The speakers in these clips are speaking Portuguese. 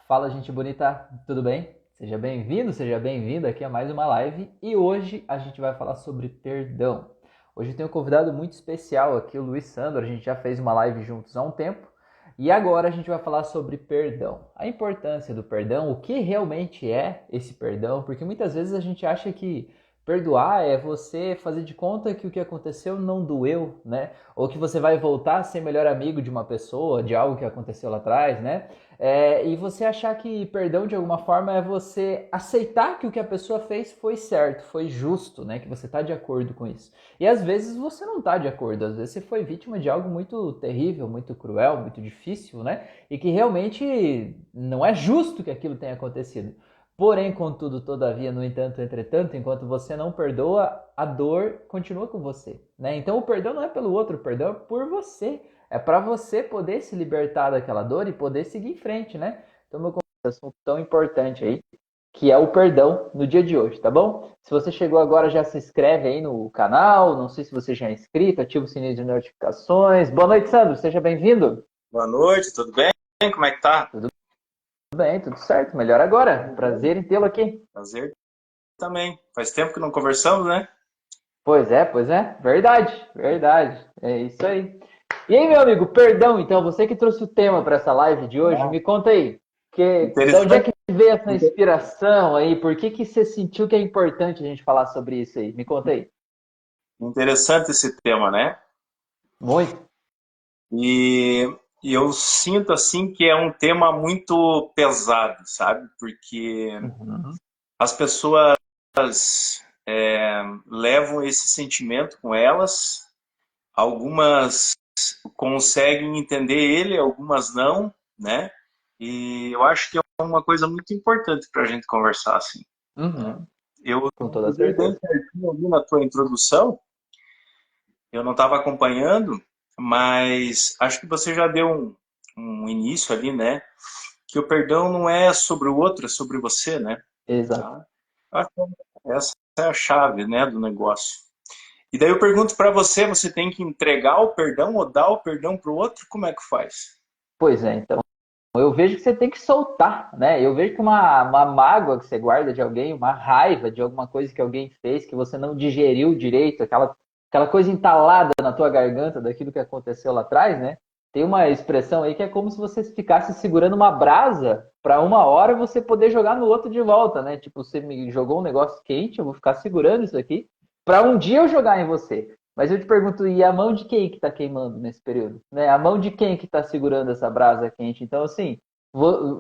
Fala, gente bonita, tudo bem? Seja bem-vindo, seja bem-vinda aqui a mais uma live e hoje a gente vai falar sobre perdão. Hoje eu tenho um convidado muito especial aqui, o Luiz Sandro. A gente já fez uma live juntos há um tempo e agora a gente vai falar sobre perdão. A importância do perdão, o que realmente é esse perdão, porque muitas vezes a gente acha que perdoar é você fazer de conta que o que aconteceu não doeu, né? Ou que você vai voltar a ser melhor amigo de uma pessoa, de algo que aconteceu lá atrás, né? E você achar que perdão de alguma forma é você aceitar que o que a pessoa fez foi certo, foi justo, né? Que você está de acordo com isso. E às vezes você não está de acordo, às vezes você foi vítima de algo muito terrível, muito cruel, muito difícil, né? E que realmente não é justo que aquilo tenha acontecido. Porém, contudo, todavia, no entanto, entretanto, enquanto você não perdoa, a dor continua com você, né? Então o perdão não é pelo outro, o perdão é por você. É para você poder se libertar daquela dor e poder seguir em frente, né? Então, meu assunto tão importante aí, que é o perdão no dia de hoje, tá bom? Se você chegou agora, já se inscreve aí no canal. Não sei se você já é inscrito, ativa o sininho de notificações. Boa noite, Sandro. Seja bem-vindo. Boa noite, tudo bem? Como é que tá? Tudo bem, tudo certo. Melhor agora. Prazer em tê-lo aqui. Prazer também. Faz tempo que não conversamos, né? Pois é. Verdade, verdade. É isso aí. E aí, meu amigo, perdão, então, você que trouxe o tema para essa live de hoje, me conta aí, de onde é Interessante, que veio essa inspiração aí? Por que que você sentiu que é importante a gente falar sobre isso aí? Me conta aí. interessante esse tema, né? Muito. E, e eu sinto assim que é um tema muito pesado, sabe? Porque Uhum. as pessoas levam esse sentimento com elas, algumas conseguem entender ele, algumas não, né? E eu acho que é uma coisa muito importante para a gente conversar assim, né? Uhum. Eu Com não toda peguei bem certeza. certinho ali na tua introdução, eu não estava acompanhando, mas acho que você já deu um início ali, né? Que o perdão não é sobre o outro, é sobre você, né? Exato. Tá? Acho que essa é a chave, né, do negócio. E daí eu pergunto para você, você tem que entregar o perdão ou dar o perdão para o outro? Como é que faz? Pois é, então, eu vejo que você tem que soltar, né? Eu vejo que uma mágoa que você guarda de alguém, uma raiva de alguma coisa que alguém fez, que você não digeriu direito, aquela coisa entalada na tua garganta daquilo que aconteceu lá atrás, né? Tem uma expressão aí que é como se você ficasse segurando uma brasa para uma hora você poder jogar no outro de volta, né? Tipo, você me jogou um negócio quente, eu vou ficar segurando isso aqui para um dia eu jogar em você. Mas eu te pergunto, e a mão de quem que está queimando nesse período? Né? A mão de quem que está segurando essa brasa quente? Então, assim,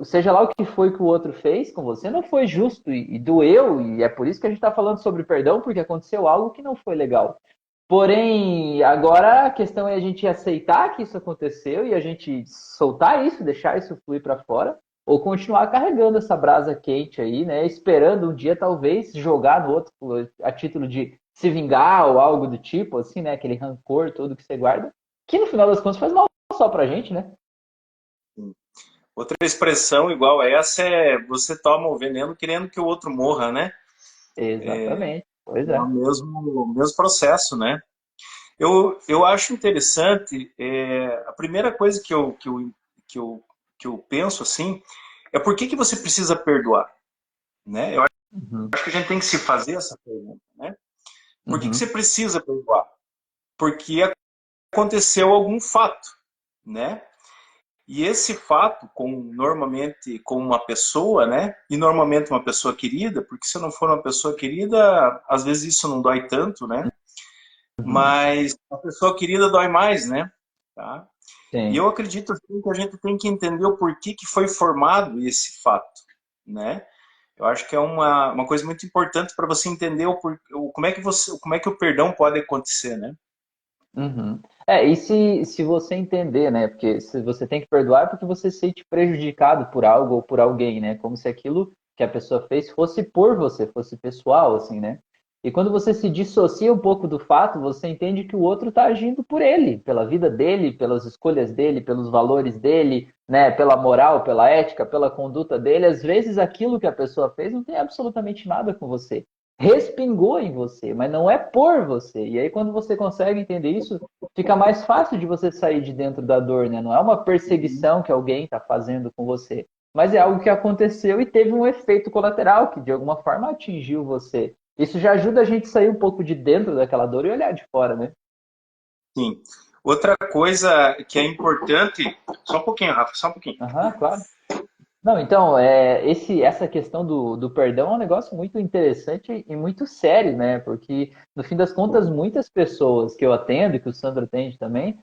seja lá o que foi que o outro fez com você, não foi justo e doeu, e é por isso que a gente está falando sobre perdão, porque aconteceu algo que não foi legal. Porém, agora a questão é a gente aceitar que isso aconteceu e a gente soltar isso, deixar isso fluir para fora, ou continuar carregando essa brasa quente aí, né? Esperando um dia talvez jogar no outro a título de se vingar ou algo do tipo, assim, né? Aquele rancor todo que você guarda, que no final das contas faz mal só pra gente, né? Outra expressão igual a essa é você toma o veneno querendo que o outro morra, né? Exatamente. Pois É é. o mesmo processo, né? Eu acho interessante, a primeira coisa que eu, que eu penso assim, é por que você precisa perdoar, né? Eu Uhum. acho que a gente tem que se fazer essa pergunta, né? Por que você Uhum. precisa perdoar? Porque aconteceu algum fato, né? E esse fato, normalmente com uma pessoa, né? E normalmente uma pessoa querida, porque se não for uma pessoa querida, às vezes isso não dói tanto, né? Uhum. Mas a pessoa querida dói mais, né? Tá? E Sim. eu acredito assim, que a gente tem que entender o porquê que foi formado esse fato, né? Eu acho que é uma coisa muito importante para você entender como é que o perdão pode acontecer, né? Uhum. E se você entender, né? Porque se você tem que perdoar é porque você se sente prejudicado por algo ou por alguém, né? Como se aquilo que a pessoa fez fosse por você, fosse pessoal, assim, né? E quando você se dissocia um pouco do fato, você entende que o outro está agindo por ele, pela vida dele, pelas escolhas dele, pelos valores dele, né? Pela moral, pela ética, pela conduta dele. Às vezes aquilo que a pessoa fez não tem absolutamente nada com você, respingou em você, mas não é por você. E aí, quando você consegue entender isso, fica mais fácil de você sair de dentro da dor, né? Não é uma perseguição que alguém está fazendo com você, mas é algo que aconteceu e teve um efeito colateral que de alguma forma atingiu você. Isso já ajuda a gente a sair um pouco de dentro daquela dor e olhar de fora, né? Sim. Outra coisa que é importante, só um pouquinho, Rafa, só um pouquinho. Aham, claro. Não, então, essa questão do perdão é um negócio muito interessante e muito sério, né? Porque, no fim das contas, muitas pessoas que eu atendo, e que o Sandro atende também,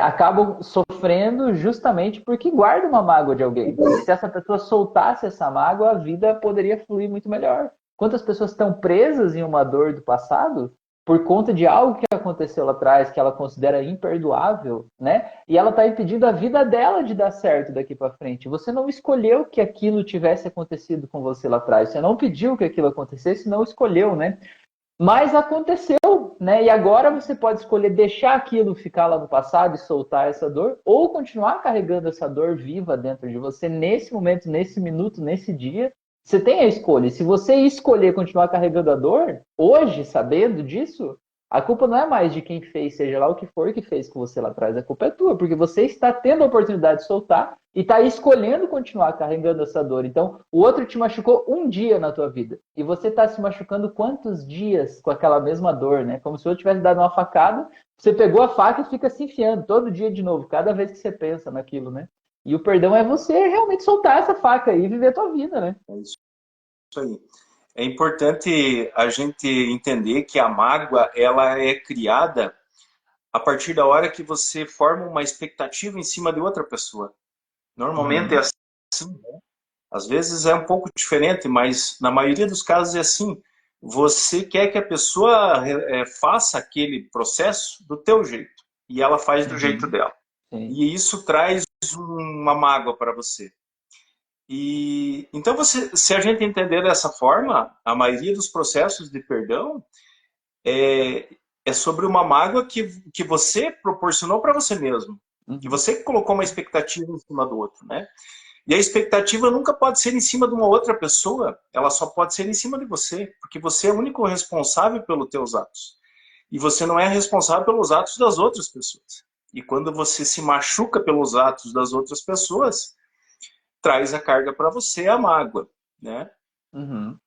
acabam sofrendo justamente porque guardam uma mágoa de alguém. E se essa pessoa soltasse essa mágoa, a vida poderia fluir muito melhor. Quantas pessoas estão presas em uma dor do passado por conta de algo que aconteceu lá atrás, que ela considera imperdoável, né? E ela está impedindo a vida dela de dar certo daqui para frente. Você não escolheu que aquilo tivesse acontecido com você lá atrás. Você não pediu que aquilo acontecesse, não escolheu, né? Mas aconteceu, né? E agora você pode escolher deixar aquilo ficar lá no passado e soltar essa dor, ou continuar carregando essa dor viva dentro de você nesse momento, nesse minuto, nesse dia. Você tem a escolha. E se você escolher continuar carregando a dor, hoje, sabendo disso, a culpa não é mais de quem fez, seja lá o que for que fez com você lá atrás, a culpa é tua, porque você está tendo a oportunidade de soltar e está escolhendo continuar carregando essa dor. Então, o outro te machucou um dia na tua vida e você está se machucando quantos dias com aquela mesma dor, né? Como se eu tivesse dado uma facada, você pegou a faca e fica se enfiando todo dia de novo, cada vez que você pensa naquilo, né? E o perdão é você realmente soltar essa faca aí e viver a tua vida, né? É isso aí. É importante a gente entender que a mágoa, ela é criada a partir da hora que você forma uma expectativa em cima de outra pessoa. Normalmente é Uhum. assim, né? Às vezes é um pouco diferente, mas na maioria dos casos é assim. Você quer que a pessoa faça aquele processo do teu jeito e ela faz do jeito Uhum. dela. Sim. E isso traz uma mágoa para você. E então se a gente entender dessa forma, a maioria dos processos de perdão é sobre uma mágoa que você proporcionou para você mesmo, que Uhum. você colocou uma expectativa em cima do outro, né? E a expectativa nunca pode ser em cima de uma outra pessoa, ela só pode ser em cima de você, porque você é o único responsável pelos teus atos. E você não é responsável pelos atos das outras pessoas. E quando você se machuca pelos atos das outras pessoas, traz a carga para você, a mágoa, né? Uhum.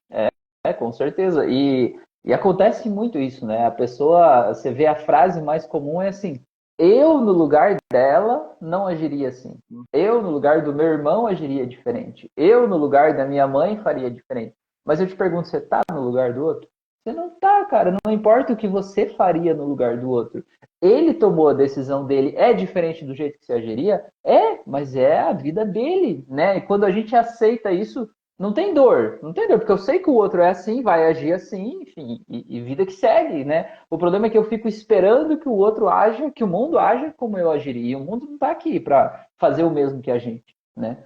Com certeza. E acontece muito isso, né? A pessoa, você vê a frase mais comum é assim: eu no lugar dela não agiria assim. Eu no lugar do meu irmão agiria diferente. Eu no lugar da minha mãe faria diferente. Mas eu te pergunto, você tá no lugar do outro? Você não tá, cara. Não importa o que você faria no lugar do outro. Ele tomou a decisão dele. É diferente do jeito que você agiria? É, mas é a vida dele, né? E quando a gente aceita isso, não tem dor, não tem dor, porque eu sei que o outro é assim, vai agir assim, enfim, e vida que segue, né? O problema é que eu fico esperando que o outro haja, que o mundo haja como eu agiria. E o mundo não está aqui para fazer o mesmo que a gente, né?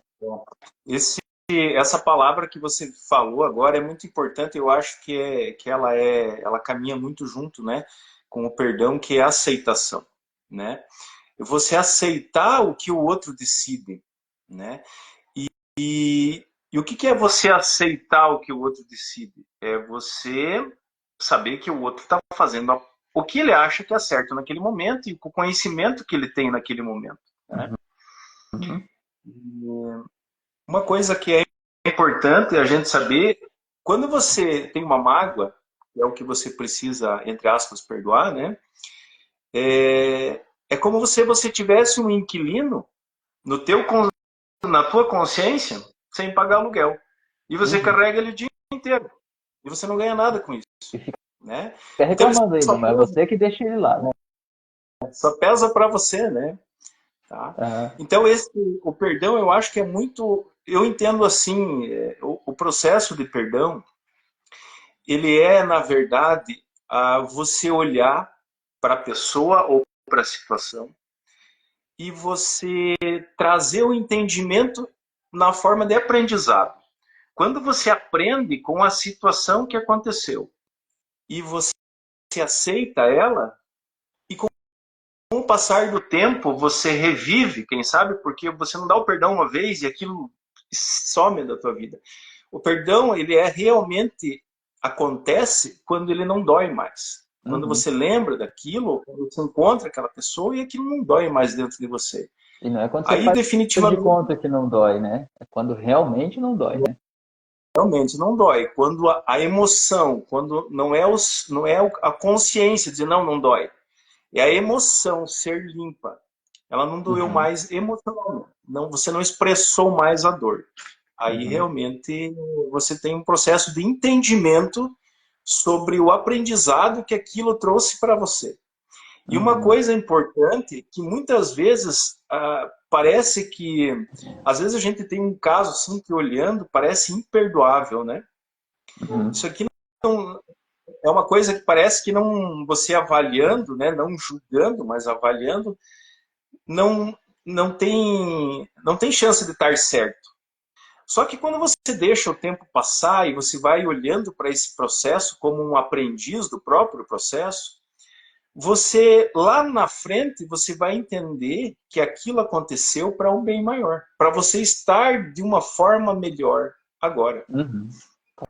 Esse, essa palavra que você falou agora é muito importante, eu acho ela caminha muito junto, né, com o perdão, que é a aceitação, né? Você aceitar o que o outro decide, né? E o que é você aceitar o que o outro decide? É você saber que o outro está fazendo o que ele acha que é certo naquele momento e com o conhecimento que ele tem naquele momento, né? Uhum. Uma coisa que é importante a gente saber, quando você tem uma mágoa, que é o que você precisa, entre aspas, perdoar, né? É como se você tivesse um inquilino no teu, na tua consciência sem pagar aluguel. E você Uhum. carrega ele o dia inteiro. E você não ganha nada com isso, E fica né? Então ele reclamando ainda, só mas é pesa, você que deixa ele lá, né? só pesa para você, né? Tá? Uhum. Então o perdão eu acho que é muito, eu entendo assim, o processo de perdão ele é, na verdade, você olhar para a pessoa ou para a situação e você trazer o entendimento na forma de aprendizado. Quando você aprende com a situação que aconteceu e você aceita ela, e com o passar do tempo você revive, quem sabe, porque você não dá o perdão uma vez e aquilo some da tua vida. O perdão, ele é realmente acontece quando ele não dói mais. Quando Uhum. você lembra daquilo, quando você encontra aquela pessoa e aquilo não dói mais dentro de você. E não é quando você Aí faz de definitivamente, conta que não dói, né? É quando realmente não dói, né? realmente não dói. Quando a emoção, quando não é a consciência de não dói, é a emoção ser limpa. Ela não doeu Uhum, mais emocionalmente. Não, você não expressou mais a dor. Aí uhum, realmente você tem um processo de entendimento sobre o aprendizado que aquilo trouxe para você. E uma uhum, coisa importante que muitas vezes parece que às vezes a gente tem um caso assim que olhando parece imperdoável, né? uhum, Isso aqui não, é uma coisa que parece que não você avaliando, né, não julgando, mas avaliando, não não tem chance de estar certo. Só que quando você deixa o tempo passar e você vai olhando para esse processo como um aprendiz do próprio processo, você lá na frente você vai entender que aquilo aconteceu para um bem maior, para você estar de uma forma melhor agora. uhum.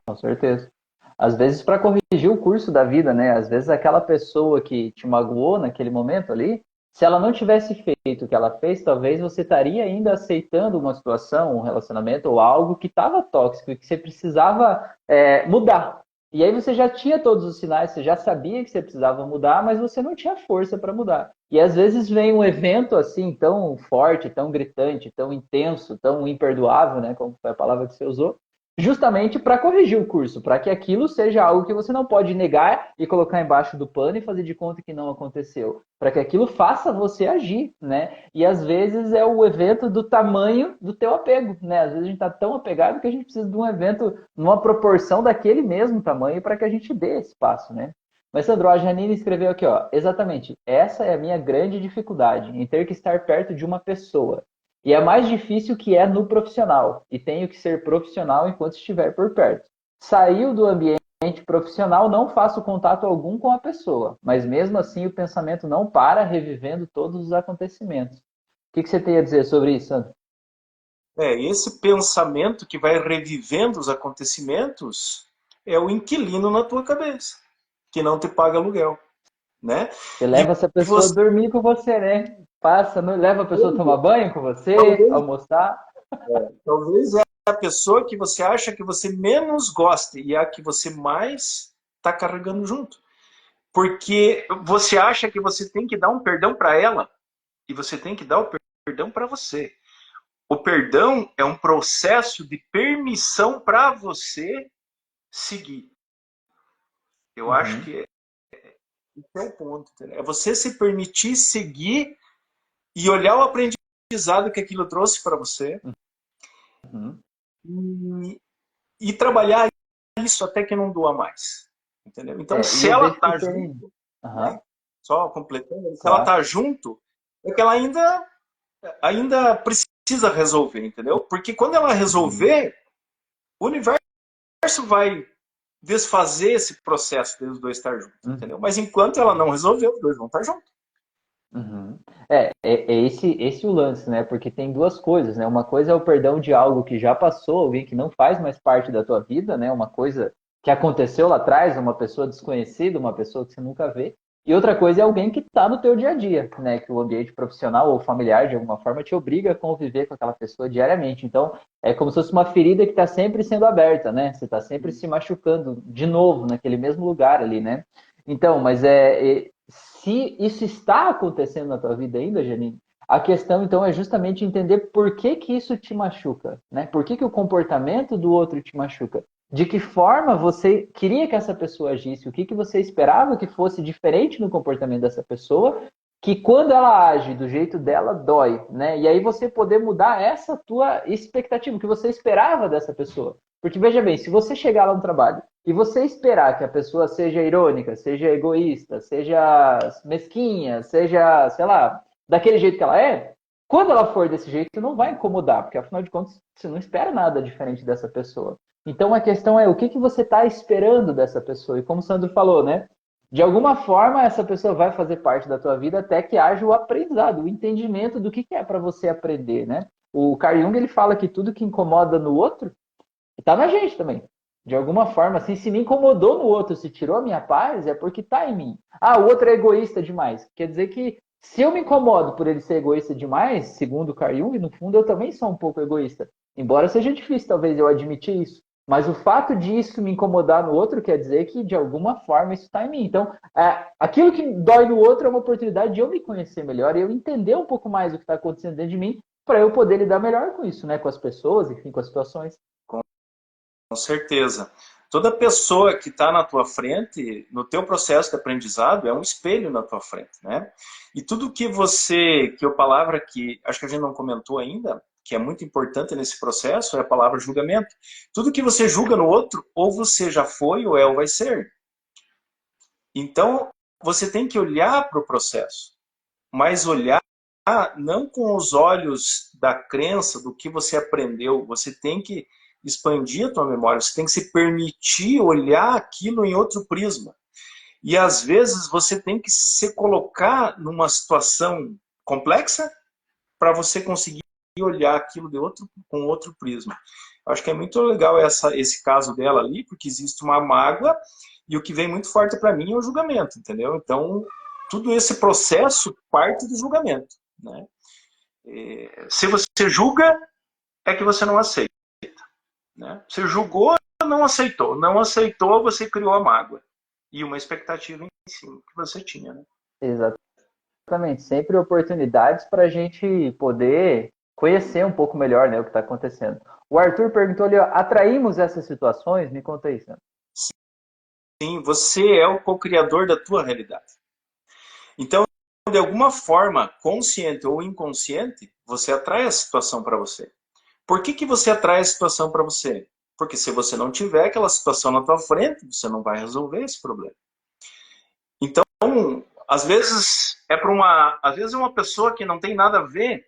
Com certeza. Às vezes para corrigir o curso da vida, né? Às vezes aquela pessoa que te magoou naquele momento ali, se ela não tivesse feito o que ela fez, talvez você estaria ainda aceitando uma situação, um relacionamento ou algo que estava tóxico e que você precisava mudar. E aí você já tinha todos os sinais, você já sabia que você precisava mudar, mas você não tinha força para mudar. E às vezes vem um evento assim tão forte, tão gritante, tão intenso, tão imperdoável, né? Como foi a palavra que você usou, justamente para corrigir o curso, para que aquilo seja algo que você não pode negar e colocar embaixo do pano e fazer de conta que não aconteceu, para que aquilo faça você agir, né? E às vezes é o evento do tamanho do teu apego, né? Às vezes a gente está tão apegado que a gente precisa de um evento numa proporção daquele mesmo tamanho para que a gente dê esse passo, né? Mas, Sandro, a Janine escreveu aqui, ó, exatamente, essa é a minha grande dificuldade, em ter que estar perto de uma pessoa. E é mais difícil que é no profissional. E tenho que ser profissional enquanto estiver por perto. Saiu do ambiente profissional, não faço contato algum com a pessoa. Mas mesmo assim o pensamento não para, revivendo todos os acontecimentos. O que você tem a dizer sobre isso, Sandro? Esse pensamento que vai revivendo os acontecimentos é o inquilino na tua cabeça, que não te paga aluguel, né? Você E leva essa pessoa a você, dormir com você, né? Passa, não leva a pessoa a tomar banho com você, talvez, almoçar. talvez é a pessoa que você acha que você menos gosta e é a que você mais está carregando junto. Porque você acha que você tem que dar um perdão para ela e você tem que dar o perdão para você. O perdão é um processo de permissão para você seguir. Eu acho Uhum, que esse é o ponto. Entendeu? É você se permitir seguir e olhar o aprendizado que aquilo trouxe para você uhum. e, e trabalhar isso até que não doa mais. Entendeu? Então, É, e se eu ela vejo que está junto, tem. né? Uhum, Só completando, se ela claro. está junto, é que ela ainda precisa resolver, entendeu? Porque quando ela Uhum. resolver, o universo vai desfazer esse processo dos dois estar juntos, Uhum. entendeu? Mas enquanto ela não resolver, os dois vão estar juntos. Uhum. É esse o lance, né? Porque tem duas coisas, né? Uma coisa é o perdão de algo que já passou, alguém que não faz mais parte da tua vida, né? Uma coisa que aconteceu lá atrás, uma pessoa desconhecida, uma pessoa que você nunca vê. E outra coisa é alguém que está no teu dia a dia, né? Que o ambiente profissional ou familiar, de alguma forma, te obriga a conviver com aquela pessoa diariamente. Então, é como se fosse uma ferida que está sempre sendo aberta, né? Você está sempre se machucando de novo naquele mesmo lugar ali, né? Então, mas se isso está acontecendo na tua vida ainda, Janine, a questão então é justamente entender por que que isso te machuca, né? Por que que o comportamento do outro te machuca? De que forma você queria que essa pessoa agisse? O que que você esperava que fosse diferente no comportamento dessa pessoa? Que quando ela age do jeito dela, dói, né? E aí você poder mudar essa tua expectativa, o que você esperava dessa pessoa. Porque veja bem, se você chegar lá no trabalho e você esperar que a pessoa seja irônica, seja egoísta, seja mesquinha, seja, sei lá, daquele jeito que ela é, quando ela for desse jeito, não vai incomodar, porque afinal de contas, você não espera nada diferente dessa pessoa. Então a questão é o que, que você está esperando dessa pessoa. E como o Sandro falou, né? De alguma forma, essa pessoa vai fazer parte da tua vida até que haja o aprendizado, o entendimento do que é para você aprender, né? O Carl Jung ele fala que tudo que incomoda no outro está na gente também. De alguma forma, assim, se me incomodou no outro, se tirou a minha paz, é porque está em mim. Ah, o outro é egoísta demais. Quer dizer que Se eu me incomodo por ele ser egoísta demais, segundo o Carl Jung, no fundo eu também sou um pouco egoísta. Embora seja difícil, talvez, eu admitir isso. Mas o fato disso me incomodar no outro quer dizer que, de alguma forma, isso está em mim. Então, aquilo que dói no outro é uma oportunidade de eu me conhecer melhor e eu entender um pouco mais o que está acontecendo dentro de mim para eu poder lidar melhor com isso, né? Com as pessoas, enfim, com as situações. Com certeza. Toda pessoa que está na tua frente, no teu processo de aprendizado, é um espelho na tua frente, né? E tudo que a palavra que acho que a gente não comentou ainda, que é muito importante nesse processo, é a palavra julgamento. Tudo que você julga no outro, ou você já foi, ou é, ou vai ser. Então, você tem que olhar para o processo, mas olhar não com os olhos da crença, do que você aprendeu. Você tem que expandir a tua memória, você tem que se permitir olhar aquilo em outro prisma. E às vezes você tem que se colocar numa situação complexa para você conseguir olhar aquilo com outro prisma. Eu acho que é muito legal esse caso dela ali, porque existe uma mágoa e o que vem muito forte para mim é o julgamento, entendeu? Então, tudo esse processo parte do julgamento, né? Se você julga, é que você não aceita, né? Você julgou, não aceitou. Não aceitou, você criou a mágoa. E uma expectativa em cima que você tinha, né? Exatamente. Sempre oportunidades para a gente poder conhecer um pouco melhor, né, o que está acontecendo. O Arthur perguntou ali, ó, atraímos essas situações? Me conta isso. Sim, você é o co-criador da tua realidade. Então, de alguma forma, consciente ou inconsciente, você atrai a situação para você. Por que você atrai a situação para você? Porque se você não tiver aquela situação na tua frente, você não vai resolver esse problema. Então, às vezes às vezes é uma pessoa que não tem nada a ver,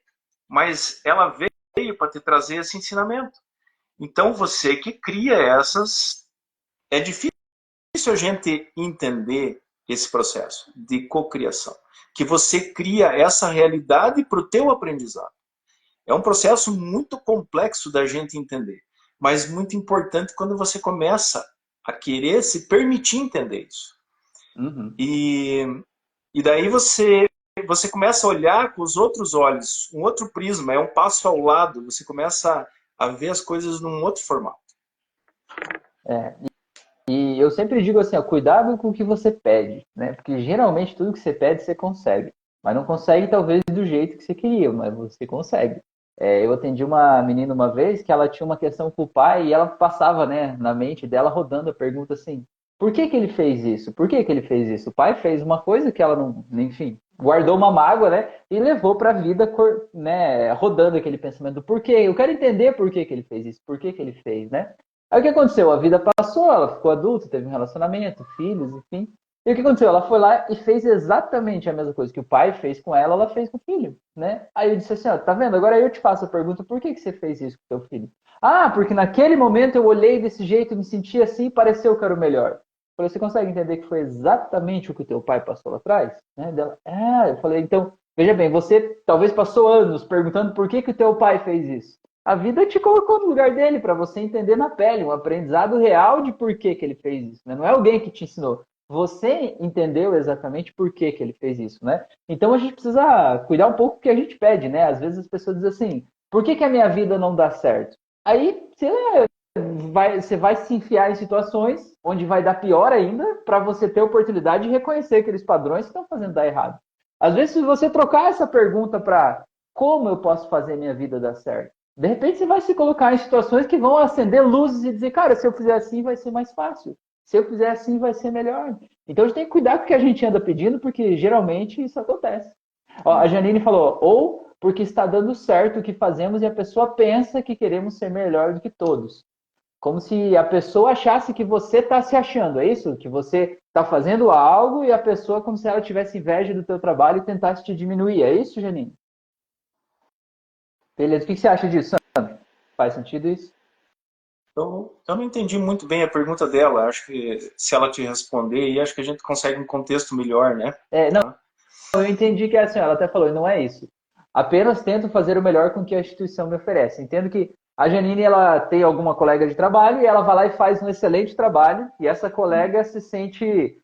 mas ela veio para te trazer esse ensinamento. Então, você que cria essas, é difícil a gente entender esse processo de cocriação, que você cria essa realidade para o teu aprendizado. É um processo muito complexo da gente entender, mas muito importante quando você começa a querer se permitir entender isso. Uhum. E, e daí você começa a olhar com os outros olhos, um outro prisma, é um passo ao lado, você começa a ver as coisas num outro formato. É, e eu sempre digo assim, ó, cuidado com o que você pede, né? Porque geralmente tudo que você pede você consegue, mas não consegue talvez do jeito que você queria, mas você consegue. Eu atendi uma menina uma vez que ela tinha uma questão com o pai e ela passava, né, na mente dela rodando a pergunta assim: por que que ele fez isso? Por que que ele fez isso? O pai fez uma coisa que ela não, enfim, guardou uma mágoa, né, e levou para a vida, né, rodando aquele pensamento do porquê. Eu quero entender por que que ele fez isso, por que que ele fez, né? Aí o que aconteceu? A vida passou, ela ficou adulta, teve um relacionamento, filhos, enfim. E o que aconteceu? Ela foi lá e fez exatamente a mesma coisa que o pai fez com ela fez com o filho, né? Aí eu disse assim, ó, tá vendo? Agora eu te faço a pergunta, por que que você fez isso com o teu filho? Ah, porque naquele momento eu olhei desse jeito, me senti assim e pareceu que era o melhor. Eu falei, você consegue entender que foi exatamente o que o teu pai passou lá atrás? Né? Dela, eu falei, então, veja bem, você talvez passou anos perguntando por que que o teu pai fez isso. A vida te colocou no lugar dele para você entender na pele, um aprendizado real de por que que ele fez isso. Né? Não é alguém que te ensinou. Você entendeu exatamente por que que ele fez isso, né? Então a gente precisa cuidar um pouco do que a gente pede, né? Às vezes as pessoas dizem assim, por que que a minha vida não dá certo? Aí você vai se enfiar em situações onde vai dar pior ainda para você ter a oportunidade de reconhecer aqueles padrões que estão fazendo dar errado. Às vezes, se você trocar essa pergunta para como eu posso fazer minha vida dar certo, de repente você vai se colocar em situações que vão acender luzes e dizer, cara, se eu fizer assim vai ser mais fácil. Se eu fizer assim vai ser melhor. Então a gente tem que cuidar com o que a gente anda pedindo, porque geralmente isso acontece. Ó, a Janine falou, ou porque está dando certo o que fazemos e a pessoa pensa que queremos ser melhor do que todos. Como se a pessoa achasse que você está se achando, é isso? Que você está fazendo algo e a pessoa como se ela tivesse inveja do teu trabalho e tentasse te diminuir. É isso, Janine? Beleza. O que você acha disso, Sandro? Faz sentido isso? Eu não entendi muito bem a pergunta dela. Acho que se ela te responder, aí acho que a gente consegue um contexto melhor, né? Não, Tá? eu entendi que assim, ela até falou, não é isso. Apenas tento fazer o melhor com que a instituição me oferece. Entendo que a Janine ela tem alguma colega de trabalho e ela vai lá e faz um excelente trabalho e essa colega se sente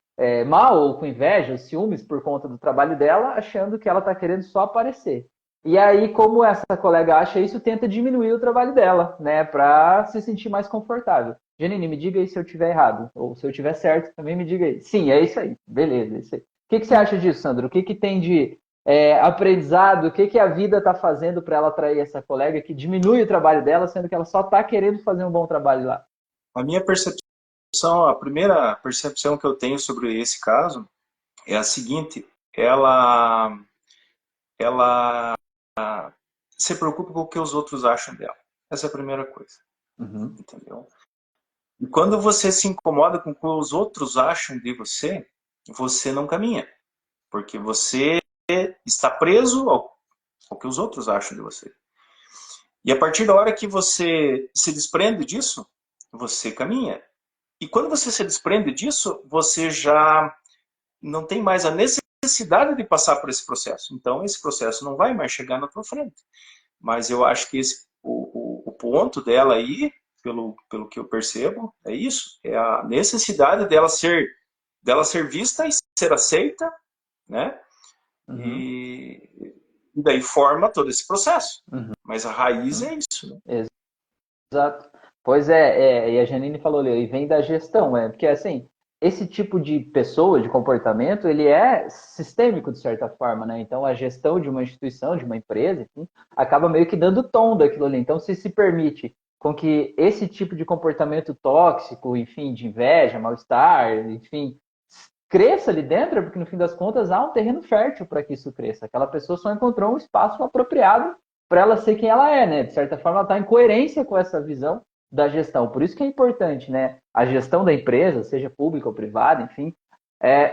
mal ou com inveja, ou ciúmes por conta do trabalho dela, achando que ela está querendo só aparecer. E aí, como essa colega acha isso, tenta diminuir o trabalho dela, né, para se sentir mais confortável. Janine, me diga aí se eu tiver errado, ou se eu tiver certo, também me diga aí. Sim, é isso aí. Beleza, é isso aí. O que você acha disso, Sandro? O que tem de aprendizado? O que a vida está fazendo para ela atrair essa colega que diminui o trabalho dela, sendo que ela só está querendo fazer um bom trabalho lá? A minha percepção, a primeira percepção que eu tenho sobre esse caso é a seguinte: ela se preocupa com o que os outros acham dela. Essa é a primeira coisa, Uhum. entendeu? E quando você se incomoda com o que os outros acham de você, você não caminha, porque você está preso ao que os outros acham de você. E a partir da hora que você se desprende disso, você caminha. E quando você se desprende disso, você já não tem mais a necessidade de passar por esse processo. Então, esse processo não vai mais chegar na tua frente. Mas eu acho que o ponto dela aí, pelo que eu percebo, é isso. É a necessidade dela ser vista e ser aceita, né? Uhum. E daí forma todo esse processo. Uhum. Mas a raiz é isso, né? Exato. Pois e a Janine falou ali, e vem da gestão, porque assim, esse tipo de pessoa, de comportamento, ele é sistêmico de certa forma, né? Então a gestão de uma instituição, de uma empresa, enfim, acaba meio que dando tom daquilo ali. Então se permite com que esse tipo de comportamento tóxico, enfim, de inveja, mal-estar, enfim, cresça ali dentro, porque no fim das contas há um terreno fértil para que isso cresça. Aquela pessoa só encontrou um espaço apropriado para ela ser quem ela é, né? De certa forma, ela está em coerência com essa visão da gestão. Por isso que é importante, né? A gestão da empresa, seja pública ou privada, enfim,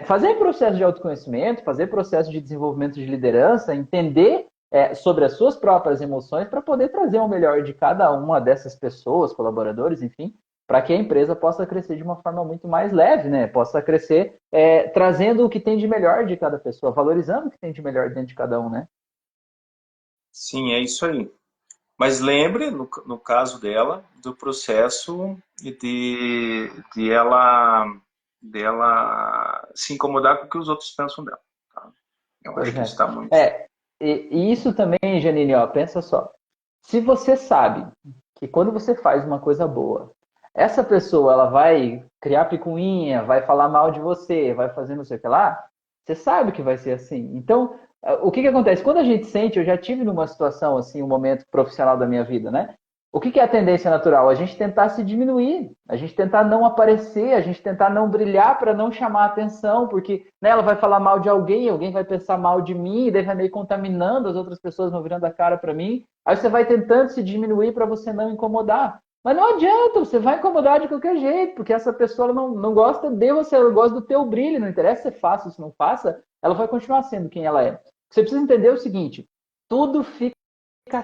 fazer processo de autoconhecimento, fazer processo de desenvolvimento de liderança, entender sobre as suas próprias emoções para poder trazer o melhor de cada uma dessas pessoas, colaboradores, enfim, para que a empresa possa crescer de uma forma muito mais leve, né? Possa crescer trazendo o que tem de melhor de cada pessoa, valorizando o que tem de melhor dentro de cada um, né? Sim, é isso aí. Mas lembre, no caso dela, do processo dela se incomodar com o que os outros pensam dela. Tá? Eu acho Pois que isso é. está muito. E isso também, Janine, ó, pensa só. Se você sabe que quando você faz uma coisa boa, essa pessoa ela vai criar picuinha, vai falar mal de você, vai fazer não sei o que lá, você sabe que vai ser assim. Então, o que acontece? Quando a gente sente, eu já tive numa situação assim, um momento profissional da minha vida, né? O que é a tendência natural? A gente tentar se diminuir, a gente tentar não aparecer, a gente tentar não brilhar para não chamar atenção, porque né, ela vai falar mal de alguém, alguém vai pensar mal de mim, e daí vai meio contaminando, as outras pessoas vão virando a cara para mim. Aí você vai tentando se diminuir para você não incomodar. Mas não adianta, você vai incomodar de qualquer jeito, porque essa pessoa não gosta de você, ela gosta do teu brilho, não interessa se é fácil ou se não faça, ela vai continuar sendo quem ela é. Você precisa entender o seguinte: tudo fica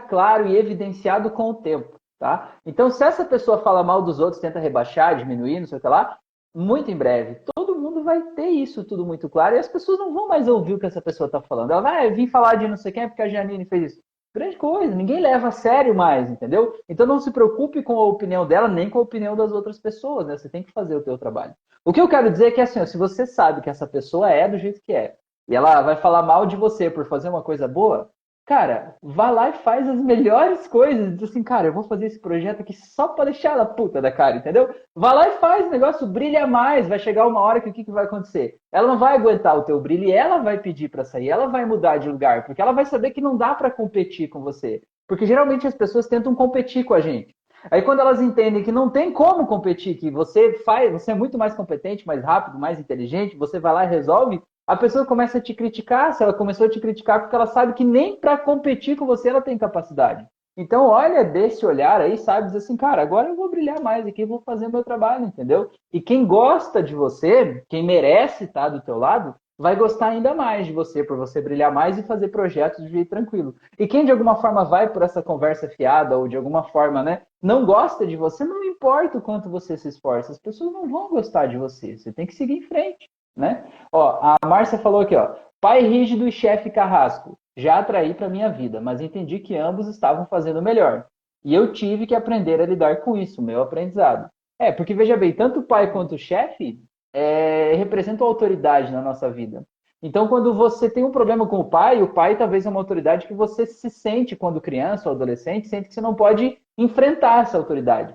claro e evidenciado com o tempo, tá? Então, se essa pessoa fala mal dos outros, tenta rebaixar, diminuir, não sei o que lá, muito em breve, todo mundo vai ter isso tudo muito claro e as pessoas não vão mais ouvir o que essa pessoa está falando. Ela vai vir falar de não sei quem porque a Janine fez isso. Grande coisa, ninguém leva a sério mais, entendeu? Então não se preocupe com a opinião dela, nem com a opinião das outras pessoas, né? Você tem que fazer o teu trabalho. O que eu quero dizer é que assim, ó, se você sabe que essa pessoa é do jeito que é, e ela vai falar mal de você por fazer uma coisa boa, cara, vá lá e faz as melhores coisas. Diz assim, cara, eu vou fazer esse projeto aqui só pra deixar ela puta da cara, entendeu? Vá lá e faz, o negócio brilha mais. Vai chegar uma hora que o que vai acontecer? Ela não vai aguentar o teu brilho e ela vai pedir pra sair, ela vai mudar de lugar, porque ela vai saber que não dá pra competir com você. Porque geralmente as pessoas tentam competir com a gente. Aí quando elas entendem que não tem como competir, que você é muito mais competente, mais rápido, mais inteligente, você vai lá e resolve, a pessoa começa a te criticar. Se ela começou a te criticar porque ela sabe que nem para competir com você ela tem capacidade. Então, olha desse olhar aí, sabe, diz assim, cara, agora eu vou brilhar mais aqui, vou fazer o meu trabalho, entendeu? E quem gosta de você, quem merece estar do teu lado, vai gostar ainda mais de você, por você brilhar mais e fazer projetos de jeito tranquilo. E quem de alguma forma vai por essa conversa fiada ou de alguma forma, né, não gosta de você, não importa o quanto você se esforça, as pessoas não vão gostar de você. Você tem que seguir em frente, né? Ó, a Márcia falou aqui, ó, pai rígido e chefe carrasco. Já atraí para minha vida, mas entendi que ambos estavam fazendo melhor. E eu tive que aprender a lidar com isso, meu aprendizado. Porque veja bem, tanto o pai quanto o chefe, representam autoridade na nossa vida. Então, quando você tem um problema com o pai talvez é uma autoridade que você se sente quando criança ou adolescente, sente que você não pode enfrentar essa autoridade.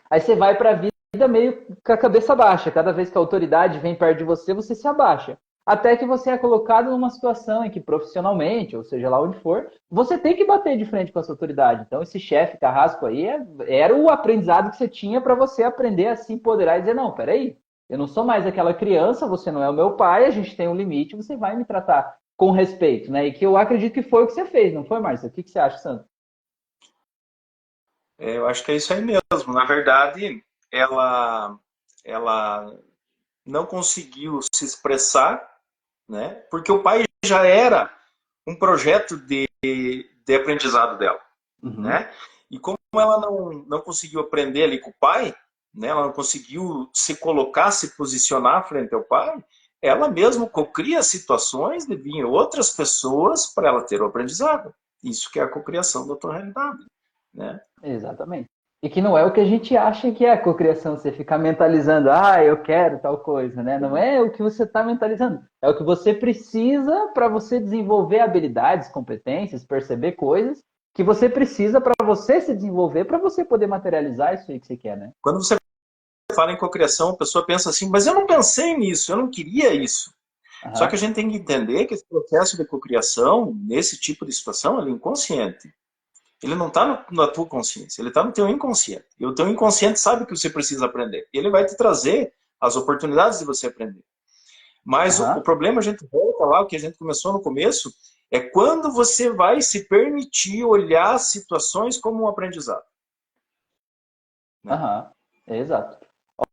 Aí você vai para a vida meio com a cabeça baixa. Cada vez que a autoridade vem perto de você, você se abaixa. Até que você é colocado numa situação em que profissionalmente, ou seja lá onde for, você tem que bater de frente com essa autoridade. Então, esse chefe carrasco aí era o aprendizado que você tinha para você aprender a se empoderar e dizer, não, peraí, eu não sou mais aquela criança, você não é o meu pai, a gente tem um limite, você vai me tratar com respeito, né? E que eu acredito que foi o que você fez, não foi, Márcia? O que você acha, Sandro? Eu acho que é isso aí mesmo. Na verdade, ela não conseguiu se expressar, né? Porque o pai já era um projeto de aprendizado dela, Uhum. né? E como ela não conseguiu aprender ali com o pai, né? Ela não conseguiu se colocar, se posicionar frente ao pai, ela mesma cocria situações de vir outras pessoas para ela ter o aprendizado. Isso que é a cocriação da tua realidade, né? Exatamente. E que não é o que a gente acha que é a cocriação, você ficar mentalizando, eu quero tal coisa, né? Não é o que você está mentalizando, é o que você precisa para você desenvolver habilidades, competências, perceber coisas que você precisa para você se desenvolver, para você poder materializar isso aí que você quer, né? Quando você fala em cocriação, a pessoa pensa assim, mas eu não pensei nisso, eu não queria isso. Só que a Aham, gente tem que entender que esse processo de cocriação, nesse tipo de situação, ele é inconsciente. Ele não está na tua consciência, ele está no teu inconsciente. E o teu inconsciente sabe que você precisa aprender. Ele vai te trazer as oportunidades de você aprender. Mas o aham. problema, a gente volta lá, o que a gente começou no começo, é quando você vai se permitir olhar situações como um aprendizado. Né? Aham, exato.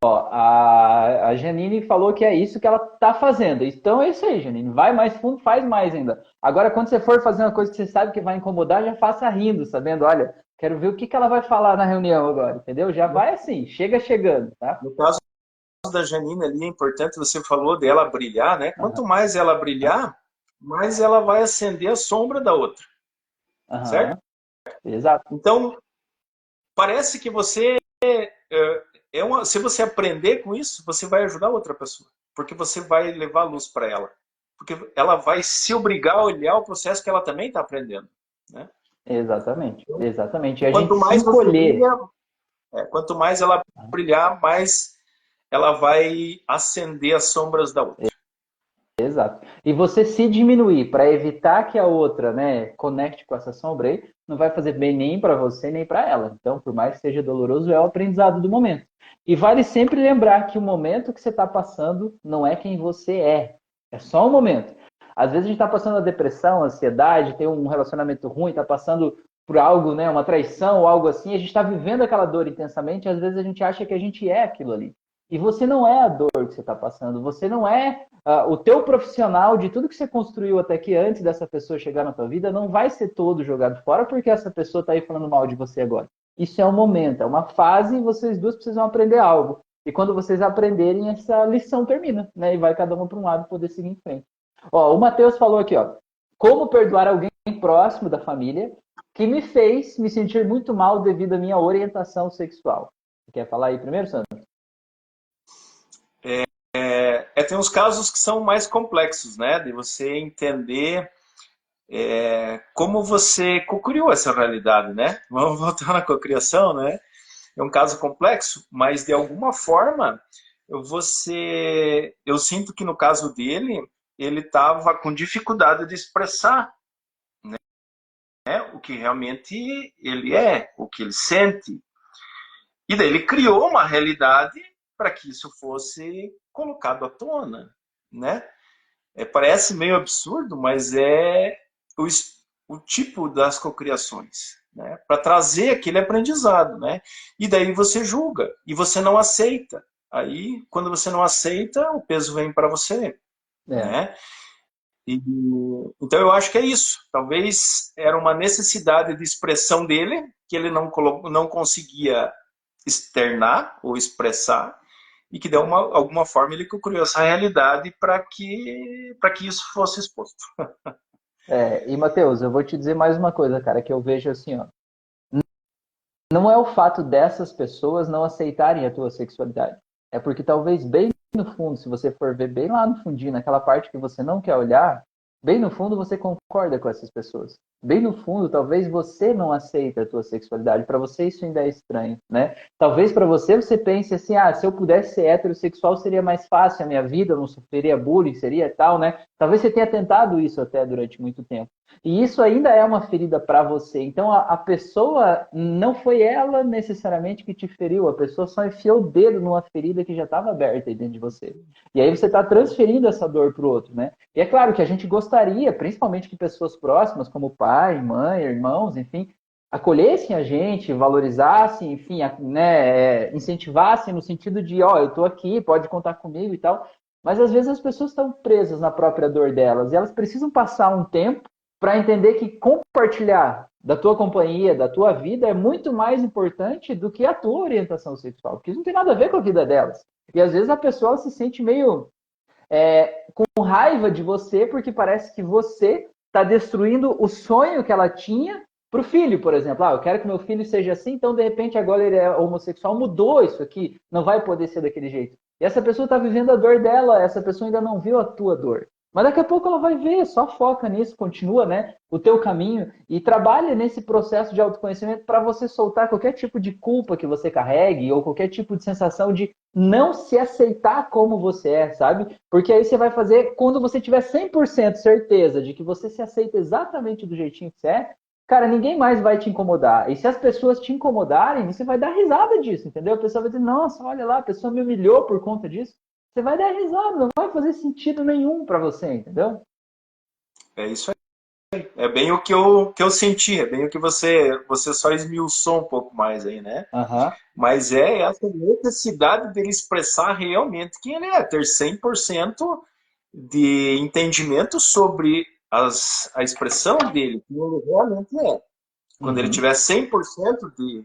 Ó, a Janine falou que é isso que ela tá fazendo. Então é isso aí, Janine. Vai mais fundo, faz mais ainda. Agora, quando você for fazer uma coisa que você sabe que vai incomodar, já faça rindo, sabendo? Olha, quero ver o que ela vai falar na reunião agora, entendeu? Já vai assim, chega chegando, tá? No caso da Janine ali, é importante, você falou dela brilhar, né? Quanto Aham, mais ela brilhar, mais ela vai acender a sombra da outra, certo? aham, exato, Então, parece que você se você aprender com isso, você vai ajudar outra pessoa, porque você vai levar luz para ela, porque ela vai se obrigar a olhar o processo que ela também está aprendendo, né? exatamente, exatamente. E E a gente quanto se mais você encolher. brilha, quanto mais ela brilhar, mais ela vai acender as sombras da outra. Exato. E você se diminuir para evitar que a outra, né, conecte com essa sombra aí, não vai fazer bem nem para você nem para ela. Então, por mais que seja doloroso, é o aprendizado do momento. E vale sempre lembrar que o momento que você está passando não é quem você é. É só um momento. Às vezes a gente está passando a depressão, a ansiedade, tem um relacionamento ruim, está passando por algo, né, uma traição ou algo assim, a gente está vivendo aquela dor intensamente, e às vezes a gente acha que a gente é aquilo ali. E você não é a dor que você está passando, você não é o teu profissional de tudo que você construiu até que antes dessa pessoa chegar na tua vida não vai ser todo jogado fora porque essa pessoa está aí falando mal de você agora. Isso é um momento, é uma fase e vocês duas precisam aprender algo. E quando vocês aprenderem, essa lição termina, né? E vai cada um para um lado poder seguir em frente. Ó, o Matheus falou aqui, ó, como perdoar alguém próximo da família que me fez me sentir muito mal devido à minha orientação sexual. Você quer falar aí primeiro, Sandro? Tem uns casos que são mais complexos, né? De você entender como você cocriou essa realidade, né? Vamos voltar na cocriação, né? É um caso complexo, mas de alguma forma eu sinto que no caso dele, ele estava com dificuldade de expressar, né, o que realmente ele é, o que ele sente. E daí ele criou uma realidade para que isso fosse colocado à tona, né? Parece meio absurdo, mas é o, o tipo das cocriações, né? Para trazer aquele aprendizado, né? E daí você julga e você não aceita. Aí, quando você não aceita, o peso vem para você, É, né? E, então eu acho que é isso. Talvez era uma necessidade de expressão dele que ele não conseguia externar ou expressar e que de alguma forma ele criou essa realidade para que isso fosse exposto. e Matheus, eu vou te dizer mais uma coisa, cara, que eu vejo assim, ó. Não é o fato dessas pessoas não aceitarem a tua sexualidade. É porque talvez bem no fundo, se você for ver bem lá no fundinho, naquela parte que você não quer olhar, bem no fundo você concorda com essas pessoas. Bem no fundo, talvez você não aceite a tua sexualidade. Para você isso ainda é estranho, né? Talvez para você pense assim, se eu pudesse ser heterossexual seria mais fácil a minha vida, eu não sofreria bullying, seria tal, né? Talvez você tenha tentado isso até durante muito tempo. E isso ainda é uma ferida para você. Então a pessoa não foi ela necessariamente que te feriu, a pessoa só enfiou o dedo numa ferida que já estava aberta aí dentro de você. E aí você está transferindo essa dor para o outro, né? E é claro que a gente gostaria, principalmente que pessoas próximas, como pai, mãe, irmãos, enfim, acolhessem a gente, valorizassem, enfim, né, incentivassem no sentido de, eu estou aqui, pode contar comigo e tal. Mas às vezes as pessoas estão presas na própria dor delas e elas precisam passar um tempo para entender que compartilhar da tua companhia, da tua vida, é muito mais importante do que a tua orientação sexual, porque isso não tem nada a ver com a vida delas. E às vezes a pessoa se sente meio com raiva de você, porque parece que você está destruindo o sonho que ela tinha para o filho, por exemplo. Eu quero que meu filho seja assim, então de repente agora ele é homossexual, mudou isso aqui, não vai poder ser daquele jeito. E essa pessoa está vivendo a dor dela, essa pessoa ainda não viu a tua dor. Mas daqui a pouco ela vai ver, só foca nisso, continua, né, o teu caminho e trabalha nesse processo de autoconhecimento para você soltar qualquer tipo de culpa que você carregue ou qualquer tipo de sensação de não se aceitar como você é, sabe? Porque aí você vai fazer, quando você tiver 100% certeza de que você se aceita exatamente do jeitinho que você é, cara, ninguém mais vai te incomodar. E se as pessoas te incomodarem, você vai dar risada disso, entendeu? A pessoa vai dizer, nossa, olha lá, a pessoa me humilhou por conta disso. Você vai dar risada, não vai fazer sentido nenhum para você, entendeu? É isso aí. É bem o que eu senti, é bem o que você só esmiuçou um pouco mais aí, né? Aham. Mas é essa necessidade dele expressar realmente quem ele é, ter 100% de entendimento sobre a expressão dele, quem ele realmente é. Quando ele Uhum. tiver 100% de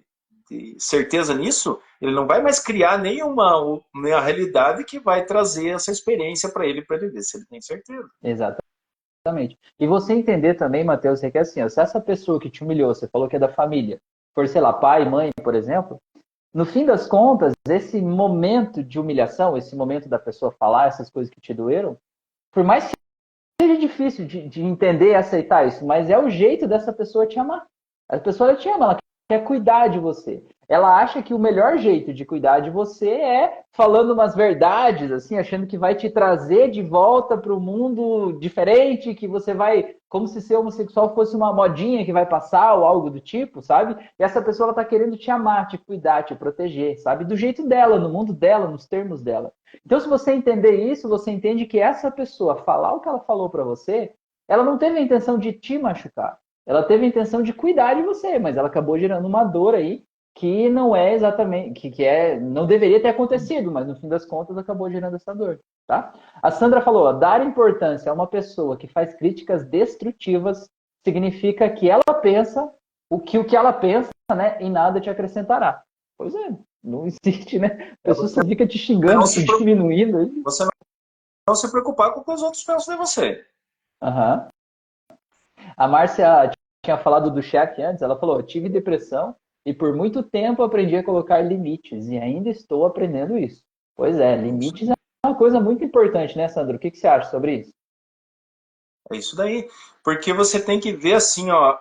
certeza nisso, ele não vai mais criar nenhuma realidade que vai trazer essa experiência para ele ver se ele tem certeza. Exatamente. E você entender também, Matheus, é que assim, se essa pessoa que te humilhou, você falou que é da família, for, sei lá, pai, mãe, por exemplo, no fim das contas, esse momento de humilhação, esse momento da pessoa falar essas coisas que te doeram, por mais que seja difícil de entender e aceitar isso, mas é o jeito dessa pessoa te amar. A pessoa ela te ama, ela quer cuidar de você. Ela acha que o melhor jeito de cuidar de você é falando umas verdades, assim, achando que vai te trazer de volta para o mundo diferente, que você vai, como se ser homossexual fosse uma modinha que vai passar ou algo do tipo, sabe? E essa pessoa ela tá querendo te amar, te cuidar, te proteger, sabe? Do jeito dela, no mundo dela, nos termos dela. Então, se você entender isso, você entende que essa pessoa falar o que ela falou para você, ela não teve a intenção de te machucar. Ela teve a intenção de cuidar de você, mas ela acabou gerando uma dor aí que não é exatamente, não deveria ter acontecido, mas no fim das contas acabou gerando essa dor, tá? A Sandra falou, dar importância a uma pessoa que faz críticas destrutivas significa que ela pensa o que ela pensa, né, em nada te acrescentará. Pois é, não existe, né? A pessoa Você só fica te não xingando, te se, diminuindo. você não se preocupar com o que os outros pensam de você. Aham. A Márcia tinha falado do chefe antes, ela falou, tive depressão e por muito tempo aprendi a colocar limites e ainda estou aprendendo isso. Pois é, limites é uma coisa muito importante, né, Sandro? O que você acha sobre isso? É isso daí. Porque você tem que ver assim, ó,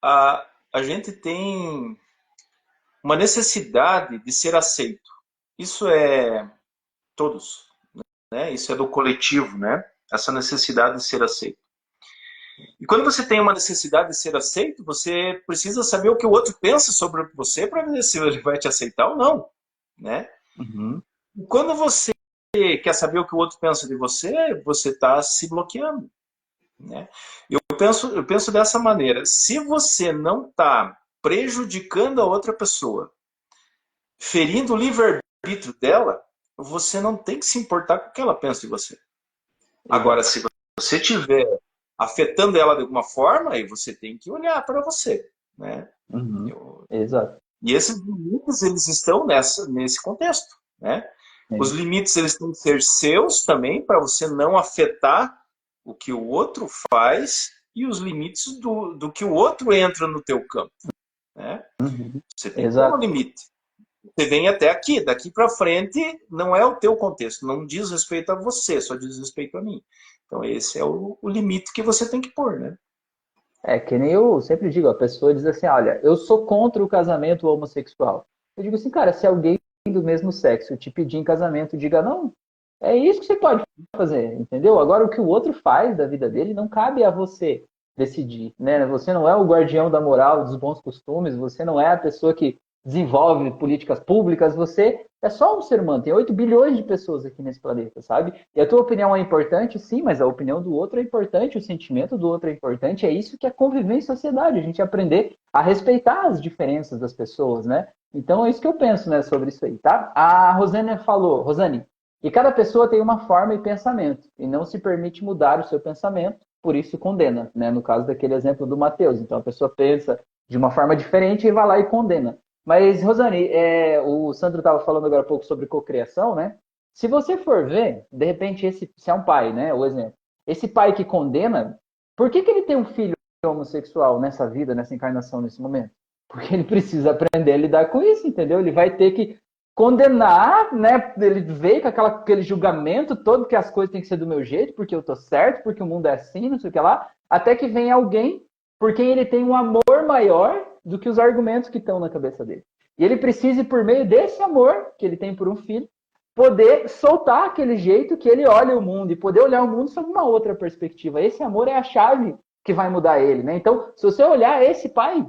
a gente tem uma necessidade de ser aceito. Isso é todos, né? Isso é do coletivo, né? Essa necessidade de ser aceito. E quando você tem uma necessidade de ser aceito, você precisa saber o que o outro pensa sobre você para ver se ele vai te aceitar ou não, né? Uhum. E quando você quer saber o que o outro pensa de você, você está se bloqueando, né? Eu penso dessa maneira. Se você não está prejudicando a outra pessoa, ferindo o livre-arbítrio dela, você não tem que se importar com o que ela pensa de você. Agora, Exato. se você estiver afetando ela de alguma forma, aí você tem que olhar para você, né? Uhum. Eu- Exato. E esses limites, eles estão nesse contexto, né? Os É. limites, eles têm que ser seus também, para você não afetar o que o outro faz e os limites do que o outro entra no teu campo, né? Uhum. Você tem que ter um Exato. limite. Você vem até aqui, daqui para frente não é o teu contexto, não diz respeito a você, só diz respeito a mim. Então esse é o limite que você tem que pôr, né? É, que nem eu sempre digo, a pessoa diz assim, olha, eu sou contra o casamento homossexual. Eu digo assim, cara, se alguém do mesmo sexo te pedir em casamento, diga não. É isso que você pode fazer, entendeu? Agora, o que o outro faz da vida dele não cabe a você decidir, né? Você não é o guardião da moral, dos bons costumes, você não é a pessoa que desenvolve políticas públicas, você é só um ser humano. Tem 8 bilhões de pessoas aqui nesse planeta, sabe? E a tua opinião é importante, sim, mas a opinião do outro é importante, o sentimento do outro é importante. É isso que é conviver em sociedade, a gente aprender a respeitar as diferenças das pessoas, né? Então é isso que eu penso, né, sobre isso aí, tá? A Rosane falou, Rosane, e cada pessoa tem uma forma e pensamento, e não se permite mudar o seu pensamento, por isso condena, né? No caso daquele exemplo do Mateus. Então a pessoa pensa de uma forma diferente e vai lá e condena. Mas, Rosane, o Sandro estava falando agora há pouco sobre cocriação, né? Se você for ver, de repente, se é um pai, né? O exemplo. Esse pai que condena, por que ele tem um filho homossexual nessa vida, nessa encarnação, nesse momento? Porque ele precisa aprender a lidar com isso, entendeu? Ele vai ter que condenar, né? Ele veio com aquele julgamento todo que as coisas têm que ser do meu jeito, porque eu tô certo, porque o mundo é assim, não sei o que lá, até que vem alguém por quem ele tem um amor maior do que os argumentos que estão na cabeça dele. E ele precisa, por meio desse amor que ele tem por um filho, poder soltar aquele jeito que ele olha o mundo e poder olhar o mundo sob uma outra perspectiva. Esse amor é a chave que vai mudar ele, né? Então, se você olhar esse pai,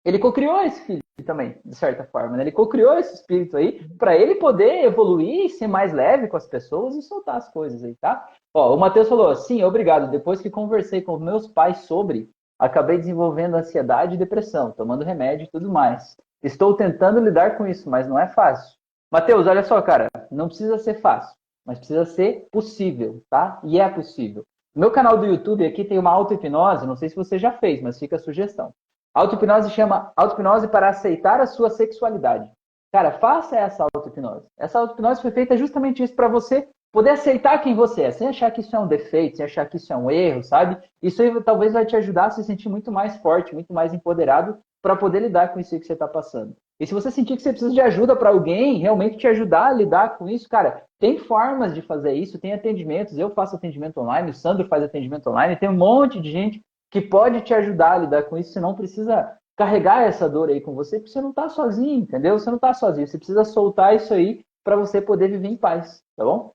ele cocriou esse filho também, de certa forma, né? Ele cocriou esse espírito aí para ele poder evoluir e ser mais leve com as pessoas e soltar as coisas aí, tá? Ó, o Matheus falou, sim, obrigado. Depois que conversei com meus pais sobre, acabei desenvolvendo ansiedade e depressão, tomando remédio e tudo mais. Estou tentando lidar com isso, mas não é fácil. Matheus, olha só, cara, não precisa ser fácil, mas precisa ser possível, tá? E é possível. No meu canal do YouTube aqui tem uma auto-hipnose, não sei se você já fez, mas fica a sugestão. A auto-hipnose chama auto-hipnose para aceitar a sua sexualidade. Cara, faça essa auto-hipnose. Essa auto-hipnose foi feita justamente isso para você poder aceitar quem você é, sem achar que isso é um defeito, sem achar que isso é um erro, sabe? Isso aí talvez vai te ajudar a se sentir muito mais forte, muito mais empoderado para poder lidar com isso que você está passando. E se você sentir que você precisa de ajuda para alguém, realmente te ajudar a lidar com isso, cara, tem formas de fazer isso, tem atendimentos, eu faço atendimento online, o Sandro faz atendimento online, tem um monte de gente que pode te ajudar a lidar com isso, você não precisa carregar essa dor aí com você, porque você não está sozinho, entendeu? Você não está sozinho, você precisa soltar isso aí para você poder viver em paz, tá bom?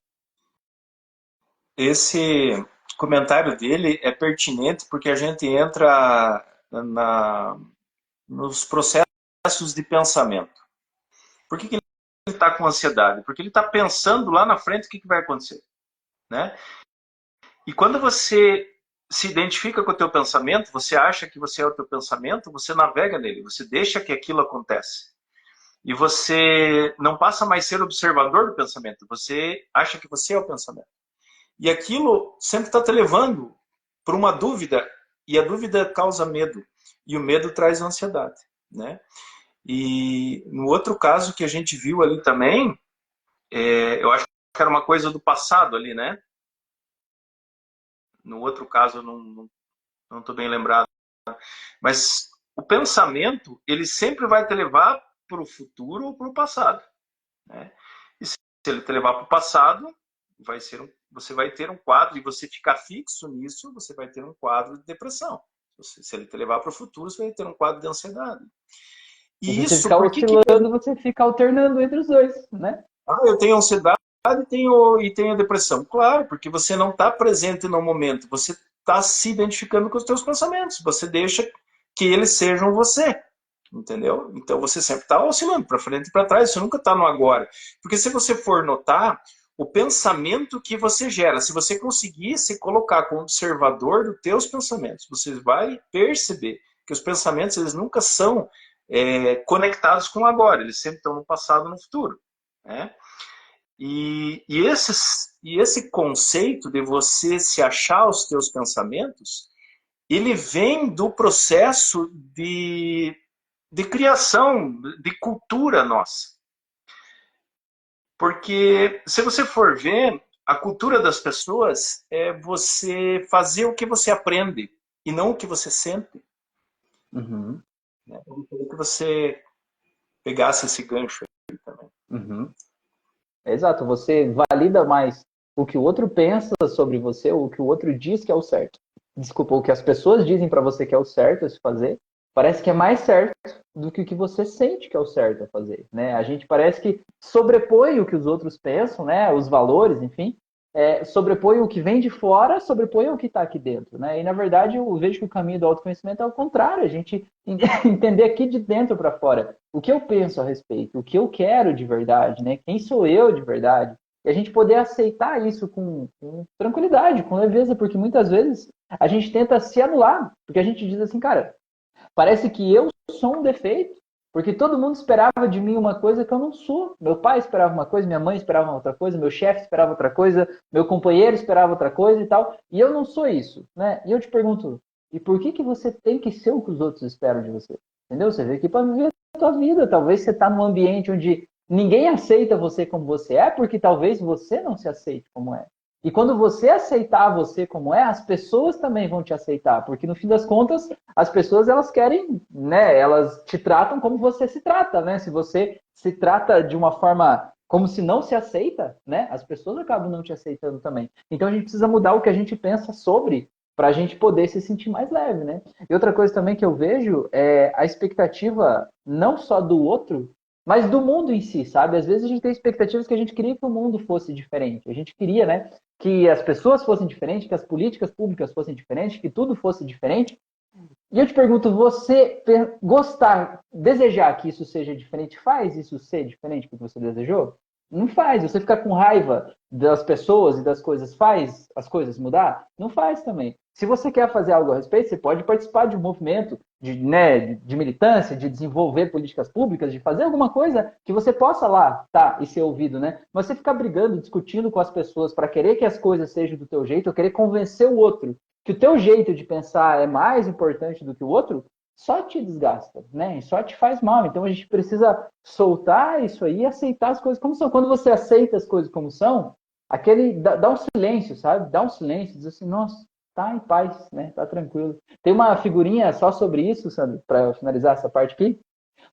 Esse comentário dele é pertinente porque a gente entra nos processos de pensamento. Por que ele está com ansiedade? Porque ele está pensando lá na frente o que vai acontecer, né? E quando você se identifica com o teu pensamento, você acha que você é o teu pensamento, você navega nele, você deixa que aquilo aconteça. E você não passa mais a ser observador do pensamento, você acha que você é o pensamento. E aquilo sempre está te levando para uma dúvida, e a dúvida causa medo, e o medo traz ansiedade, né? E no outro caso que a gente viu ali também, eu acho que era uma coisa do passado ali, né? No outro caso, eu não estou bem lembrado. Mas o pensamento, ele sempre vai te levar para o futuro ou para o passado, né? E se ele te levar para o passado, você vai ter um quadro, e você ficar fixo nisso, você vai ter um quadro de depressão. Se ele te levar para o futuro, você vai ter um quadro de ansiedade. Se E você isso, ficar por que que... oscilando, você fica alternando entre os dois, né? Ah, eu tenho ansiedade e tenho depressão. Claro, porque você não está presente no momento, você está se identificando com os teus pensamentos, você deixa que eles sejam você, entendeu? Então você sempre está oscilando para frente e para trás, você nunca está no agora. Porque se você for notar, o pensamento que você gera, se você conseguir se colocar como observador dos teus pensamentos, você vai perceber que os pensamentos eles nunca são conectados com o agora, eles sempre estão no passado e no futuro, né? E esse conceito de você se achar os teus pensamentos, ele vem do processo de criação, de cultura nossa. Porque se você for ver, a cultura das pessoas é você fazer o que você aprende e não o que você sente. Uhum. Né? Eu gostaria que você pegasse esse gancho aí. Uhum. Exato, você valida mais o que o outro pensa sobre você, ou o que o outro diz que é o certo. Desculpa, o que as pessoas dizem para você que é o certo a se fazer, parece que é mais certo do que o que você sente que é o certo a fazer, né? A gente parece que sobrepõe o que os outros pensam, né? Os valores, enfim, sobrepõe o que vem de fora, sobrepõe o que está aqui dentro, né? E na verdade eu vejo que o caminho do autoconhecimento é o contrário, a gente entender aqui de dentro para fora o que eu penso a respeito, o que eu quero de verdade, né? Quem sou eu de verdade? E a gente poder aceitar isso com tranquilidade, com leveza, porque muitas vezes a gente tenta se anular, porque a gente diz assim, cara, parece que eu sou um defeito, porque todo mundo esperava de mim uma coisa que eu não sou. Meu pai esperava uma coisa, minha mãe esperava outra coisa, meu chefe esperava outra coisa, meu companheiro esperava outra coisa e tal, e eu não sou isso, né? E eu te pergunto, e por que que você tem que ser o que os outros esperam de você? Entendeu? Você veio aqui para viver a tua vida. Talvez você está num ambiente onde ninguém aceita você como você é, porque talvez você não se aceite como é. E quando você aceitar você como é, as pessoas também vão te aceitar, porque no fim das contas, as pessoas elas querem, né, elas te tratam como você se trata, né? Se você se trata de uma forma como se não se aceita, né? As pessoas acabam não te aceitando também. Então a gente precisa mudar o que a gente pensa sobre para a gente poder se sentir mais leve, né? E outra coisa também que eu vejo é a expectativa não só do outro, mas do mundo em si, sabe? Às vezes a gente tem expectativas que a gente queria que o mundo fosse diferente. A gente queria, né, que as pessoas fossem diferentes, que as políticas públicas fossem diferentes, que tudo fosse diferente. E eu te pergunto, você gostar, desejar que isso seja diferente, faz isso ser diferente do que você desejou? Não faz. Você ficar com raiva das pessoas e das coisas, faz as coisas mudar? Não faz também. Se você quer fazer algo a respeito, você pode participar de um movimento de, né, de militância, de desenvolver políticas públicas, de fazer alguma coisa que você possa lá tá, e ser ouvido, né? Mas você ficar brigando, discutindo com as pessoas para querer que as coisas sejam do teu jeito, ou querer convencer o outro que o teu jeito de pensar é mais importante do que o outro, só te desgasta, né? E só te faz mal. Então a gente precisa soltar isso aí e aceitar as coisas como são. Quando você aceita as coisas como são, aquele dá um silêncio, sabe? Dá um silêncio, diz assim, nossa, tá em paz, né? Tá tranquilo. Tem uma figurinha só sobre isso, Sandro, para finalizar essa parte aqui.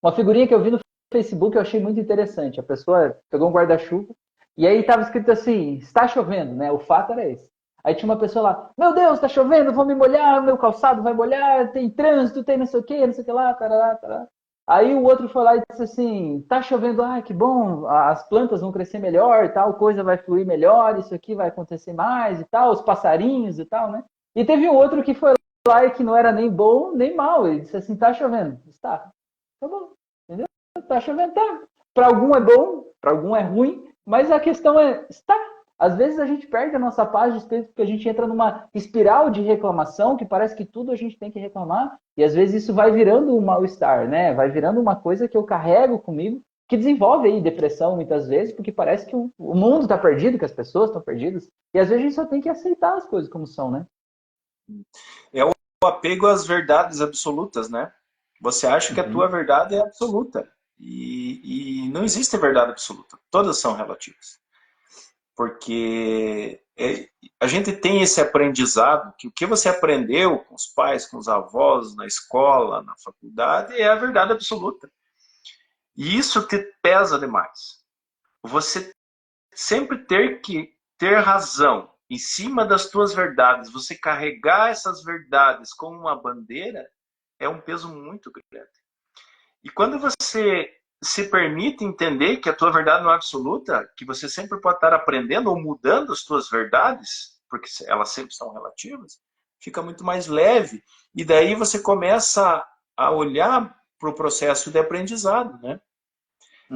Uma figurinha que eu vi no Facebook eu achei muito interessante. A pessoa pegou um guarda-chuva e aí estava escrito assim, está chovendo, né? O fato era esse. Aí tinha uma pessoa lá, meu Deus, está chovendo, vou me molhar, meu calçado vai molhar, tem trânsito, tem não sei o que, não sei o que lá, tarará, tarará. Aí o outro foi lá e disse assim, tá chovendo, ah, que bom, as plantas vão crescer melhor, tal coisa vai fluir melhor, isso aqui vai acontecer mais e tal, os passarinhos e tal, né? E teve um outro que foi lá e que não era nem bom nem mal, ele disse assim, tá chovendo, está, tá bom, entendeu? Tá chovendo, tá. Para algum é bom, para algum é ruim, mas a questão é, está. Às vezes a gente perde a nossa paz de espírito porque a gente entra numa espiral de reclamação que parece que tudo a gente tem que reclamar e às vezes isso vai virando um mal-estar, né? Vai virando uma coisa que eu carrego comigo que desenvolve aí depressão muitas vezes porque parece que o mundo está perdido, que as pessoas estão perdidas e às vezes a gente só tem que aceitar as coisas como são, né? É o apego às verdades absolutas, né? Você acha que a tua Uhum. verdade é absoluta. E não existe verdade absoluta. Todas são relativas. Porque a gente tem esse aprendizado que o que você aprendeu com os pais, com os avós, na escola, na faculdade, é a verdade absoluta. E isso te pesa demais. Você sempre ter que ter razão em cima das tuas verdades, você carregar essas verdades como uma bandeira, é um peso muito grande. E quando você se permite entender que a tua verdade não é absoluta, que você sempre pode estar aprendendo ou mudando as tuas verdades, porque elas sempre estão relativas, fica muito mais leve. E daí você começa a olhar para o processo de aprendizado, né?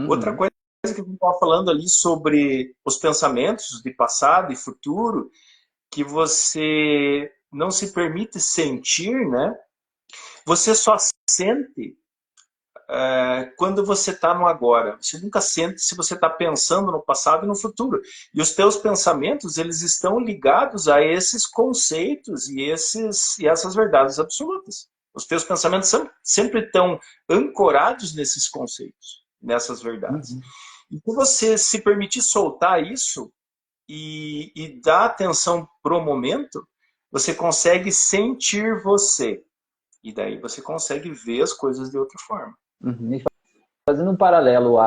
Outra Uhum. coisa que a gente estava falando ali sobre os pensamentos de passado e futuro, que você não se permite sentir, né? Você só sente quando você está no agora. Você nunca sente se você está pensando no passado e no futuro. E os teus pensamentos, eles estão ligados a esses conceitos e essas verdades absolutas. Os teus pensamentos sempre estão ancorados nesses conceitos, nessas verdades. Uhum. E se você se permitir soltar isso e dar atenção pro momento, você consegue sentir você. E daí você consegue ver as coisas de outra forma. Uhum. E fazendo um paralelo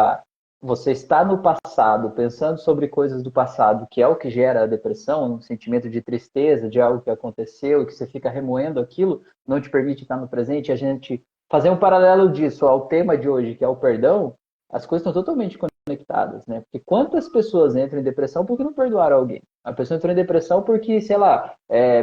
você está no passado, pensando sobre coisas do passado, que é o que gera a depressão, um sentimento de tristeza, de algo que aconteceu, e que você fica remoendo aquilo, não te permite estar no presente, e a gente fazer um paralelo disso ao tema de hoje, que é o perdão, as coisas estão totalmente conectadas, né? Porque quantas pessoas entram em depressão porque não perdoaram alguém? A pessoa entrou em depressão porque, sei lá,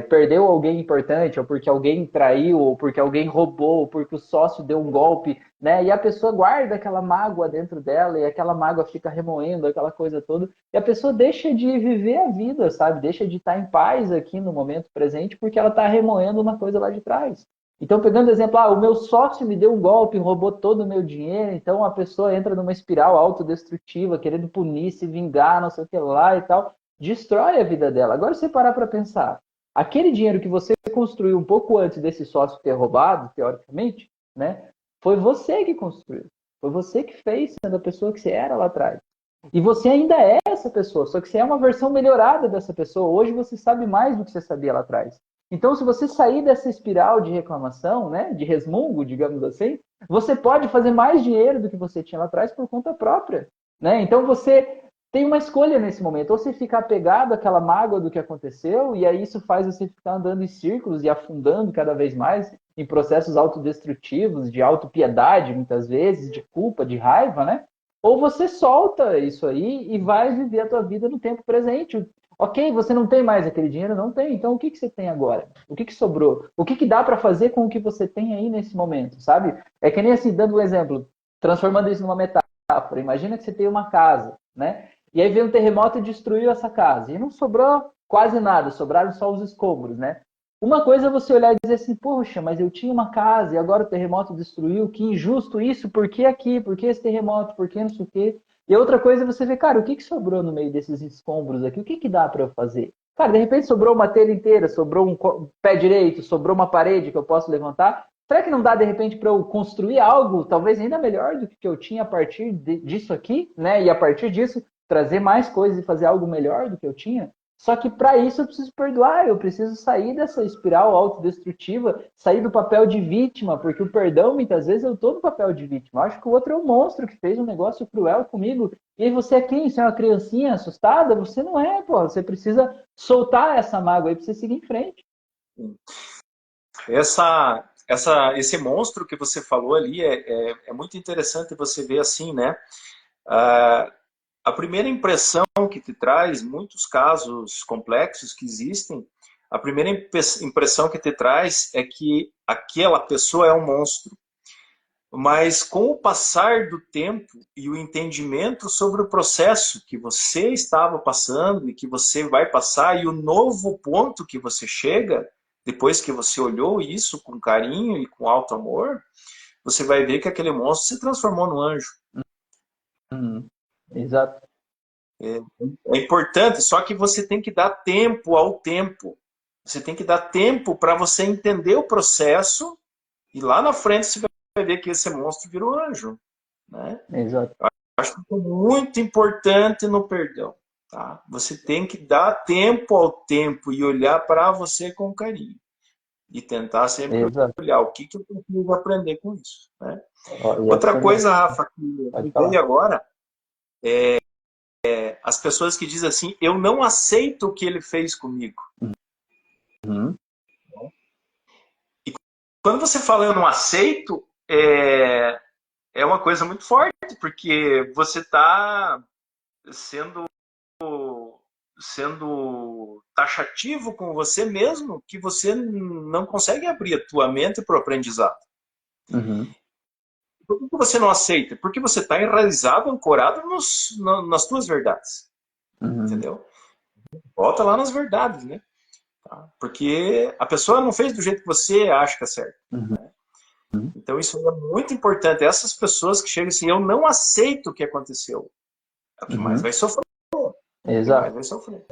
perdeu alguém importante, ou porque alguém traiu, ou porque alguém roubou, ou porque o sócio deu um golpe, né? E a pessoa guarda aquela mágoa dentro dela, e aquela mágoa fica remoendo aquela coisa toda, e a pessoa deixa de viver a vida, sabe? Deixa de estar em paz aqui no momento presente, porque ela está remoendo uma coisa lá de trás. Então, pegando o exemplo, o meu sócio me deu um golpe, roubou todo o meu dinheiro, então a pessoa entra numa espiral autodestrutiva, querendo punir, se vingar, não sei o que lá e tal, destrói a vida dela. Agora, se você parar para pensar, aquele dinheiro que você construiu um pouco antes desse sócio ter roubado, teoricamente, né, foi você que construiu, foi você que fez, sendo a pessoa que você era lá atrás. E você ainda é essa pessoa, só que você é uma versão melhorada dessa pessoa. Hoje você sabe mais do que você sabia lá atrás. Então, se você sair dessa espiral de reclamação, né, de resmungo, digamos assim, você pode fazer mais dinheiro do que você tinha lá atrás por conta própria, né? Então, você tem uma escolha nesse momento, ou você ficar apegado àquela mágoa do que aconteceu, e aí isso faz você ficar andando em círculos e afundando cada vez mais em processos autodestrutivos, de autopiedade, muitas vezes, de culpa, de raiva, né? Ou você solta isso aí e vai viver a tua vida no tempo presente. Ok, você não tem mais aquele dinheiro? Não tem. Então, o que que você tem agora? O que que sobrou? O que que dá para fazer com o que você tem aí nesse momento, sabe? É que nem assim, dando um exemplo, transformando isso numa metáfora. Imagina que você tem uma casa, né? E aí veio um terremoto e destruiu essa casa. E não sobrou quase nada, sobraram só os escombros, né? Uma coisa é você olhar e dizer assim, poxa, mas eu tinha uma casa e agora o terremoto destruiu, que injusto isso, por que aqui, por que esse terremoto, por que não sei o quê? E outra coisa é você ver, cara, o que que sobrou no meio desses escombros aqui? O que que dá para eu fazer? Cara, de repente sobrou uma telha inteira, sobrou um pé direito, sobrou uma parede que eu posso levantar. Será que não dá, de repente, para eu construir algo, talvez ainda melhor do que eu tinha a partir disso aqui, né? E a partir disso, trazer mais coisas e fazer algo melhor do que eu tinha? Só que para isso eu preciso perdoar, eu preciso sair dessa espiral autodestrutiva, sair do papel de vítima, porque o perdão, muitas vezes, eu estou no papel de vítima. Eu acho que o outro é um monstro que fez um negócio cruel comigo. E aí você é quem? Você é uma criancinha assustada? Você não é, pô. Você precisa soltar essa mágoa aí para você seguir em frente. Esse monstro que você falou ali é muito interessante você ver assim, né? Ah, a primeira impressão que te traz, muitos casos complexos que existem, a primeira impressão que te traz é que aquela pessoa é um monstro. Mas com o passar do tempo e o entendimento sobre o processo que você estava passando e que você vai passar e o novo ponto que você chega, depois que você olhou isso com carinho e com alto amor, você vai ver que aquele monstro se transformou no anjo. Exato. É importante, só que você tem que dar tempo ao tempo. Você tem que dar tempo para você entender o processo e lá na frente você vai ver que esse monstro virou anjo, né? Exato. Acho que é muito importante no perdão. Tá? Você tem que dar tempo ao tempo e olhar para você com carinho. E tentar sempre Exato. olhar o que eu preciso aprender com isso. Né? Ó, e Outra essa não... coisa, Rafa, que Pode me falar. veio agora, as pessoas que dizem assim, eu não aceito o que ele fez comigo. Uhum. Quando você fala eu não aceito, é uma coisa muito forte, porque você está sendo taxativo com você mesmo, que você não consegue abrir a tua mente para o aprendizado. Uhum. Por que você não aceita? Porque você está enraizado, ancorado nas tuas verdades. Uhum. Entendeu? Volta lá nas verdades, né? Tá? Porque a pessoa não fez do jeito que você acha que é certo. Uhum. Então isso é muito importante. Essas pessoas que chegam assim, eu não aceito o que aconteceu. É o que mais Uhum. vai sofrer. É o que mais Exato. vai sofrer.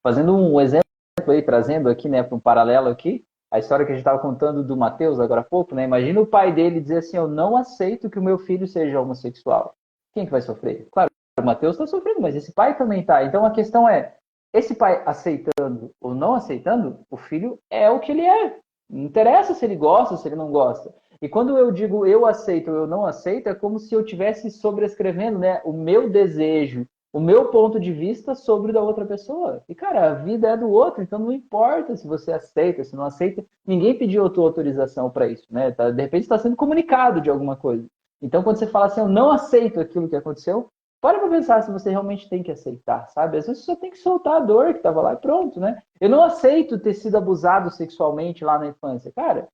Fazendo um exemplo aí, trazendo aqui, né, para um paralelo aqui, a história que a gente estava contando do Mateus agora há pouco, né? Imagina o pai dele dizer assim, eu não aceito que o meu filho seja homossexual. Quem que vai sofrer? Claro, o Mateus está sofrendo, mas esse pai também está. Então a questão é, esse pai aceitando ou não aceitando, o filho é o que ele é. Não interessa se ele gosta ou se ele não gosta. E quando eu digo eu aceito ou eu não aceito, é como se eu estivesse sobrescrevendo, né, o meu desejo, o meu ponto de vista sobre o da outra pessoa. E, cara, a vida é do outro, então não importa se você aceita, se não aceita, ninguém pediu a tua autorização para isso, né? Tá, de repente está sendo comunicado de alguma coisa. Então, quando você fala assim, eu não aceito aquilo que aconteceu, para pensar se você realmente tem que aceitar, sabe? Às vezes você só tem que soltar a dor que estava lá e pronto, né? Eu não aceito ter sido abusado sexualmente lá na infância. Cara,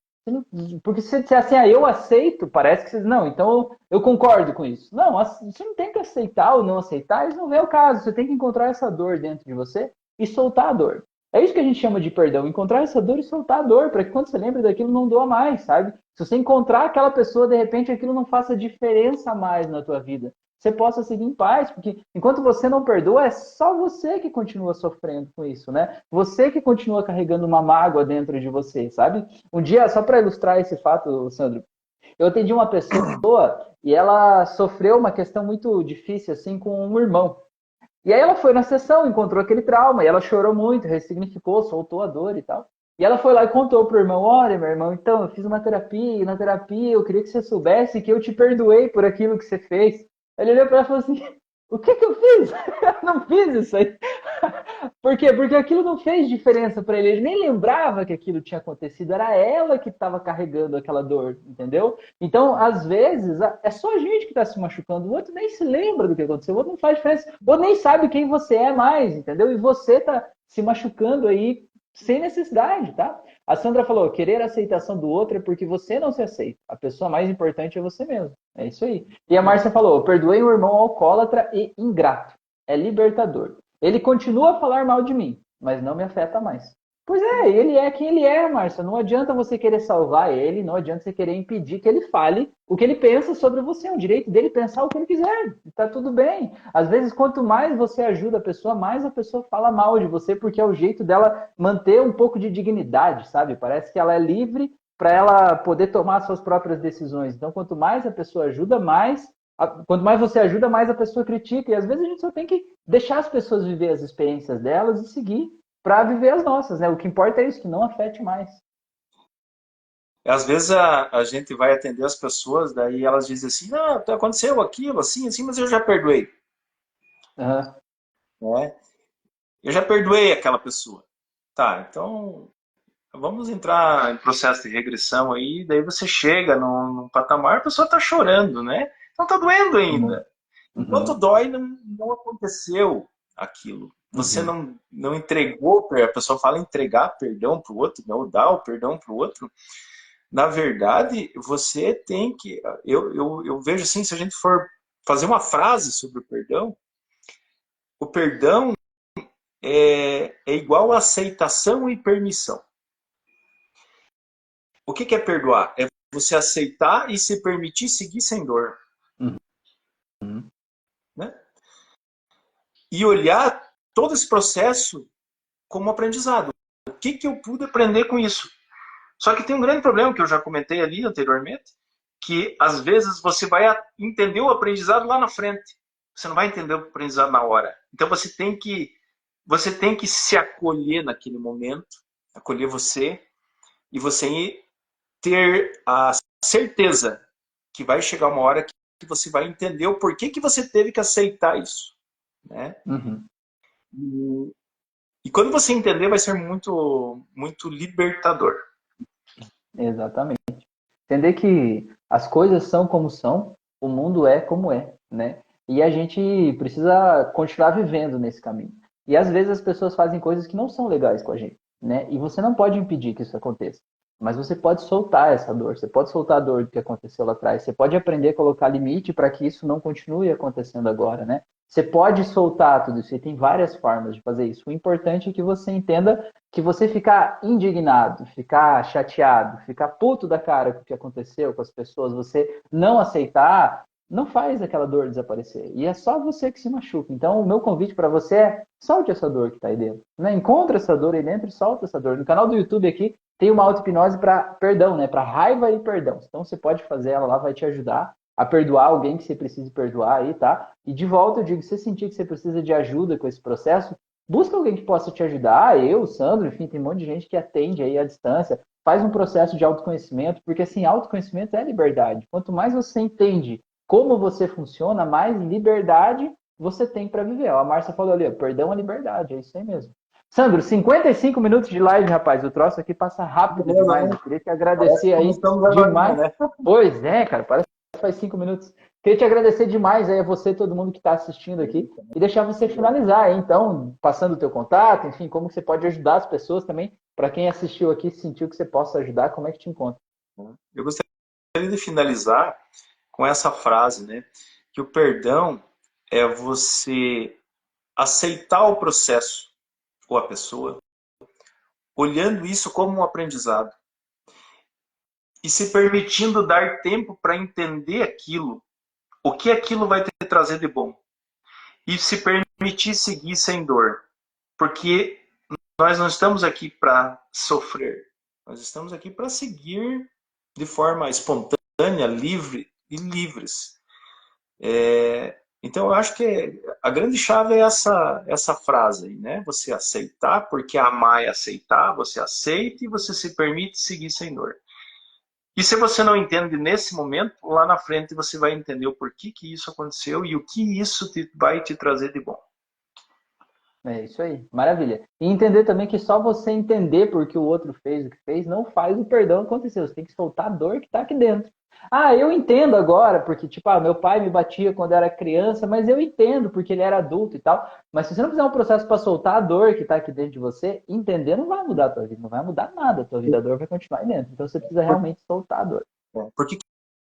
porque se você disser assim, eu aceito, parece que você. Não, então eu concordo com isso. Não, você não tem que aceitar ou não aceitar, isso não é o caso. Você tem que encontrar essa dor dentro de você e soltar a dor. É isso que a gente chama de perdão, encontrar essa dor e soltar a dor, para que quando você lembra daquilo não doa mais, sabe? Se você encontrar aquela pessoa, de repente aquilo não faça diferença mais na tua vida. Você possa seguir em paz, porque enquanto você não perdoa, é só você que continua sofrendo com isso, né? Você que continua carregando uma mágoa dentro de você, sabe? Um dia, só para ilustrar esse fato, Sandro, eu atendi uma pessoa e ela sofreu uma questão muito difícil, assim, com um irmão. E aí ela foi na sessão, encontrou aquele trauma, e ela chorou muito, ressignificou, soltou a dor e tal. E ela foi lá e contou pro irmão, olha, meu irmão, então, eu fiz uma terapia, e na terapia eu queria que você soubesse que eu te perdoei por aquilo que você fez. Ele olhou para ela e falou assim, o que que eu fiz? Eu não fiz isso aí. Por quê? Porque aquilo não fez diferença para ele. Ele nem lembrava que aquilo tinha acontecido. Era ela que estava carregando aquela dor, entendeu? Então, às vezes, é só a gente que está se machucando. O outro nem se lembra do que aconteceu. O outro não faz diferença. O outro nem sabe quem você é mais, entendeu? E você está se machucando aí sem necessidade, tá? A Sandra falou, querer a aceitação do outro é porque você não se aceita. A pessoa mais importante é você mesmo. É isso aí. E a Márcia falou, perdoei um irmão alcoólatra e ingrato. É libertador. Ele continua a falar mal de mim, mas não me afeta mais. Pois é, ele é quem ele é, Márcia. Não adianta você querer salvar ele, não adianta você querer impedir que ele fale o que ele pensa sobre você. É o direito dele pensar o que ele quiser. Está tudo bem. Às vezes, quanto mais você ajuda a pessoa, mais a pessoa fala mal de você, porque é o jeito dela manter um pouco de dignidade, sabe? Parece que ela é livre para ela poder tomar suas próprias decisões. Então, quanto mais a pessoa ajuda, quanto mais você ajuda, mais a pessoa critica. E às vezes a gente só tem que deixar as pessoas viver as experiências delas e seguir para viver as nossas, né? O que importa é isso, que não afete mais. Às vezes a gente vai atender as pessoas, daí elas dizem assim, não, aconteceu aquilo, assim, assim, mas eu já perdoei. Uhum. Né? Eu já perdoei aquela pessoa. Tá, então vamos entrar em processo de regressão aí, daí você chega num patamar, a pessoa está chorando, né? Não está doendo ainda. Enquanto Uhum. dói, não aconteceu aquilo. Você Uhum. não entregou, a pessoa fala entregar perdão para o outro, não dar o perdão para o outro. Na verdade, você tem que. Eu vejo assim, se a gente for fazer uma frase sobre o perdão é igual a aceitação e permissão. O que é perdoar? É você aceitar e se permitir seguir sem dor. Uhum. Né? E olhar todo esse processo como aprendizado. O que eu pude aprender com isso? Só que tem um grande problema que eu já comentei ali anteriormente, que às vezes você vai entender o aprendizado lá na frente. Você não vai entender o aprendizado na hora. Então você tem que se acolher naquele momento, acolher você e você ter a certeza que vai chegar uma hora que você vai entender o porquê que você teve que aceitar isso, né? Uhum. E quando você entender, vai ser muito libertador. Exatamente. Entender que as coisas são como são, o mundo é como é, né? E a gente precisa continuar vivendo nesse caminho. E às vezes as pessoas fazem coisas que não são legais com a gente, né? E você não pode impedir que isso aconteça. Mas você pode soltar essa dor, você pode soltar a dor do que aconteceu lá atrás, você pode aprender a colocar limite para que isso não continue acontecendo agora, né? Você pode soltar tudo isso, e tem várias formas de fazer isso. O importante é que você entenda que você ficar indignado, ficar chateado, ficar puto da cara com o que aconteceu com as pessoas, você não aceitar, não faz aquela dor desaparecer. E é só você que se machuca. Então, o meu convite para você é solte essa dor que está aí dentro. Né? Encontre essa dor aí dentro e solta essa dor. No canal do YouTube aqui tem uma auto-hipnose para perdão, né? Para raiva e perdão. Então, você pode fazer ela lá, vai te ajudar a perdoar alguém que você precise perdoar aí, tá? E de volta eu digo, se você sentir que você precisa de ajuda com esse processo, busca alguém que possa te ajudar, eu, o Sandro, enfim, tem um monte de gente que atende aí à distância. faz um processo de autoconhecimento, porque assim, autoconhecimento é liberdade. Quanto mais você entende como você funciona, mais liberdade você tem para viver. Ó, a Márcia falou ali, ó, perdão é liberdade, é isso aí mesmo. Sandro, 55 minutos de live, rapaz. O troço aqui passa rápido Beleza, demais. né? Eu queria te Parece agradecer que aí começamos agora, demais. né? Pois é, cara, parece que faz 5 minutos. Queria te agradecer demais aí a você, todo mundo que está assistindo aqui, e deixar você finalizar aí, então, passando o teu contato, enfim, como que você pode ajudar as pessoas também, para quem assistiu aqui, sentiu que você possa ajudar, como é que te encontra? Eu gostaria de finalizar com essa frase, né? Que o perdão é você aceitar o processo ou a pessoa, olhando isso como um aprendizado e se permitindo dar tempo para entender aquilo, o que aquilo vai te trazer de bom. E se permitir seguir sem dor. Porque nós não estamos aqui para sofrer. Nós estamos aqui para seguir de forma espontânea, livre e livres. Então, eu acho que a grande chave é essa frase aí, né? Você aceitar, porque amar é aceitar, você aceita e você se permite seguir sem dor. E se você não entende nesse momento, lá na frente você vai entender o porquê que isso aconteceu e o que isso vai te trazer de bom. É isso aí, maravilha. E entender também que só você entender porque o outro fez o que fez não faz o perdão acontecer. Você tem que soltar a dor que está aqui dentro. Ah, eu entendo agora, porque, tipo, meu pai me batia quando eu era criança, mas eu entendo porque ele era adulto e tal. Mas se você não fizer um processo para soltar a dor que está aqui dentro de você, entender não vai mudar a tua vida, não vai mudar nada. A tua vida, a dor vai continuar aí dentro. Então você precisa realmente soltar a dor. Porque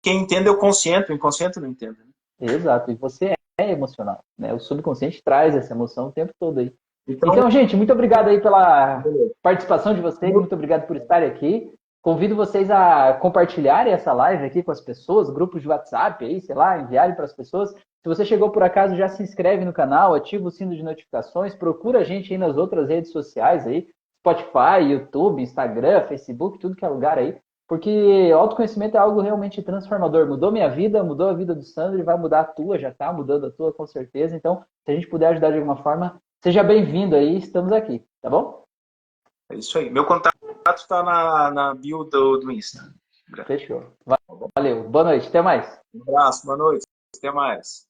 quem entende é o consciente, o inconsciente não entende. Exato, e você é emocional, né? O subconsciente traz essa emoção o tempo todo aí. Então, Então, gente, muito obrigado aí pela beleza. participação de vocês, muito obrigado por estarem aqui. Convido vocês a compartilharem essa live aqui com as pessoas, grupos de WhatsApp aí, sei lá, enviarem para as pessoas. Se você chegou por acaso, já se inscreve no canal, ativa o sino de notificações, procura a gente aí nas outras redes sociais aí, Spotify, YouTube, Instagram, Facebook, tudo que é lugar aí. Porque autoconhecimento é algo realmente transformador. Mudou minha vida, mudou a vida do Sandro e vai mudar a tua, já está mudando a tua com certeza. Então, se a gente puder ajudar de alguma forma, seja bem-vindo aí, estamos aqui, tá bom? É isso aí. Meu contato está na bio do Insta. Fechou. Valeu. Boa noite, até mais. Um abraço, boa noite. Até mais.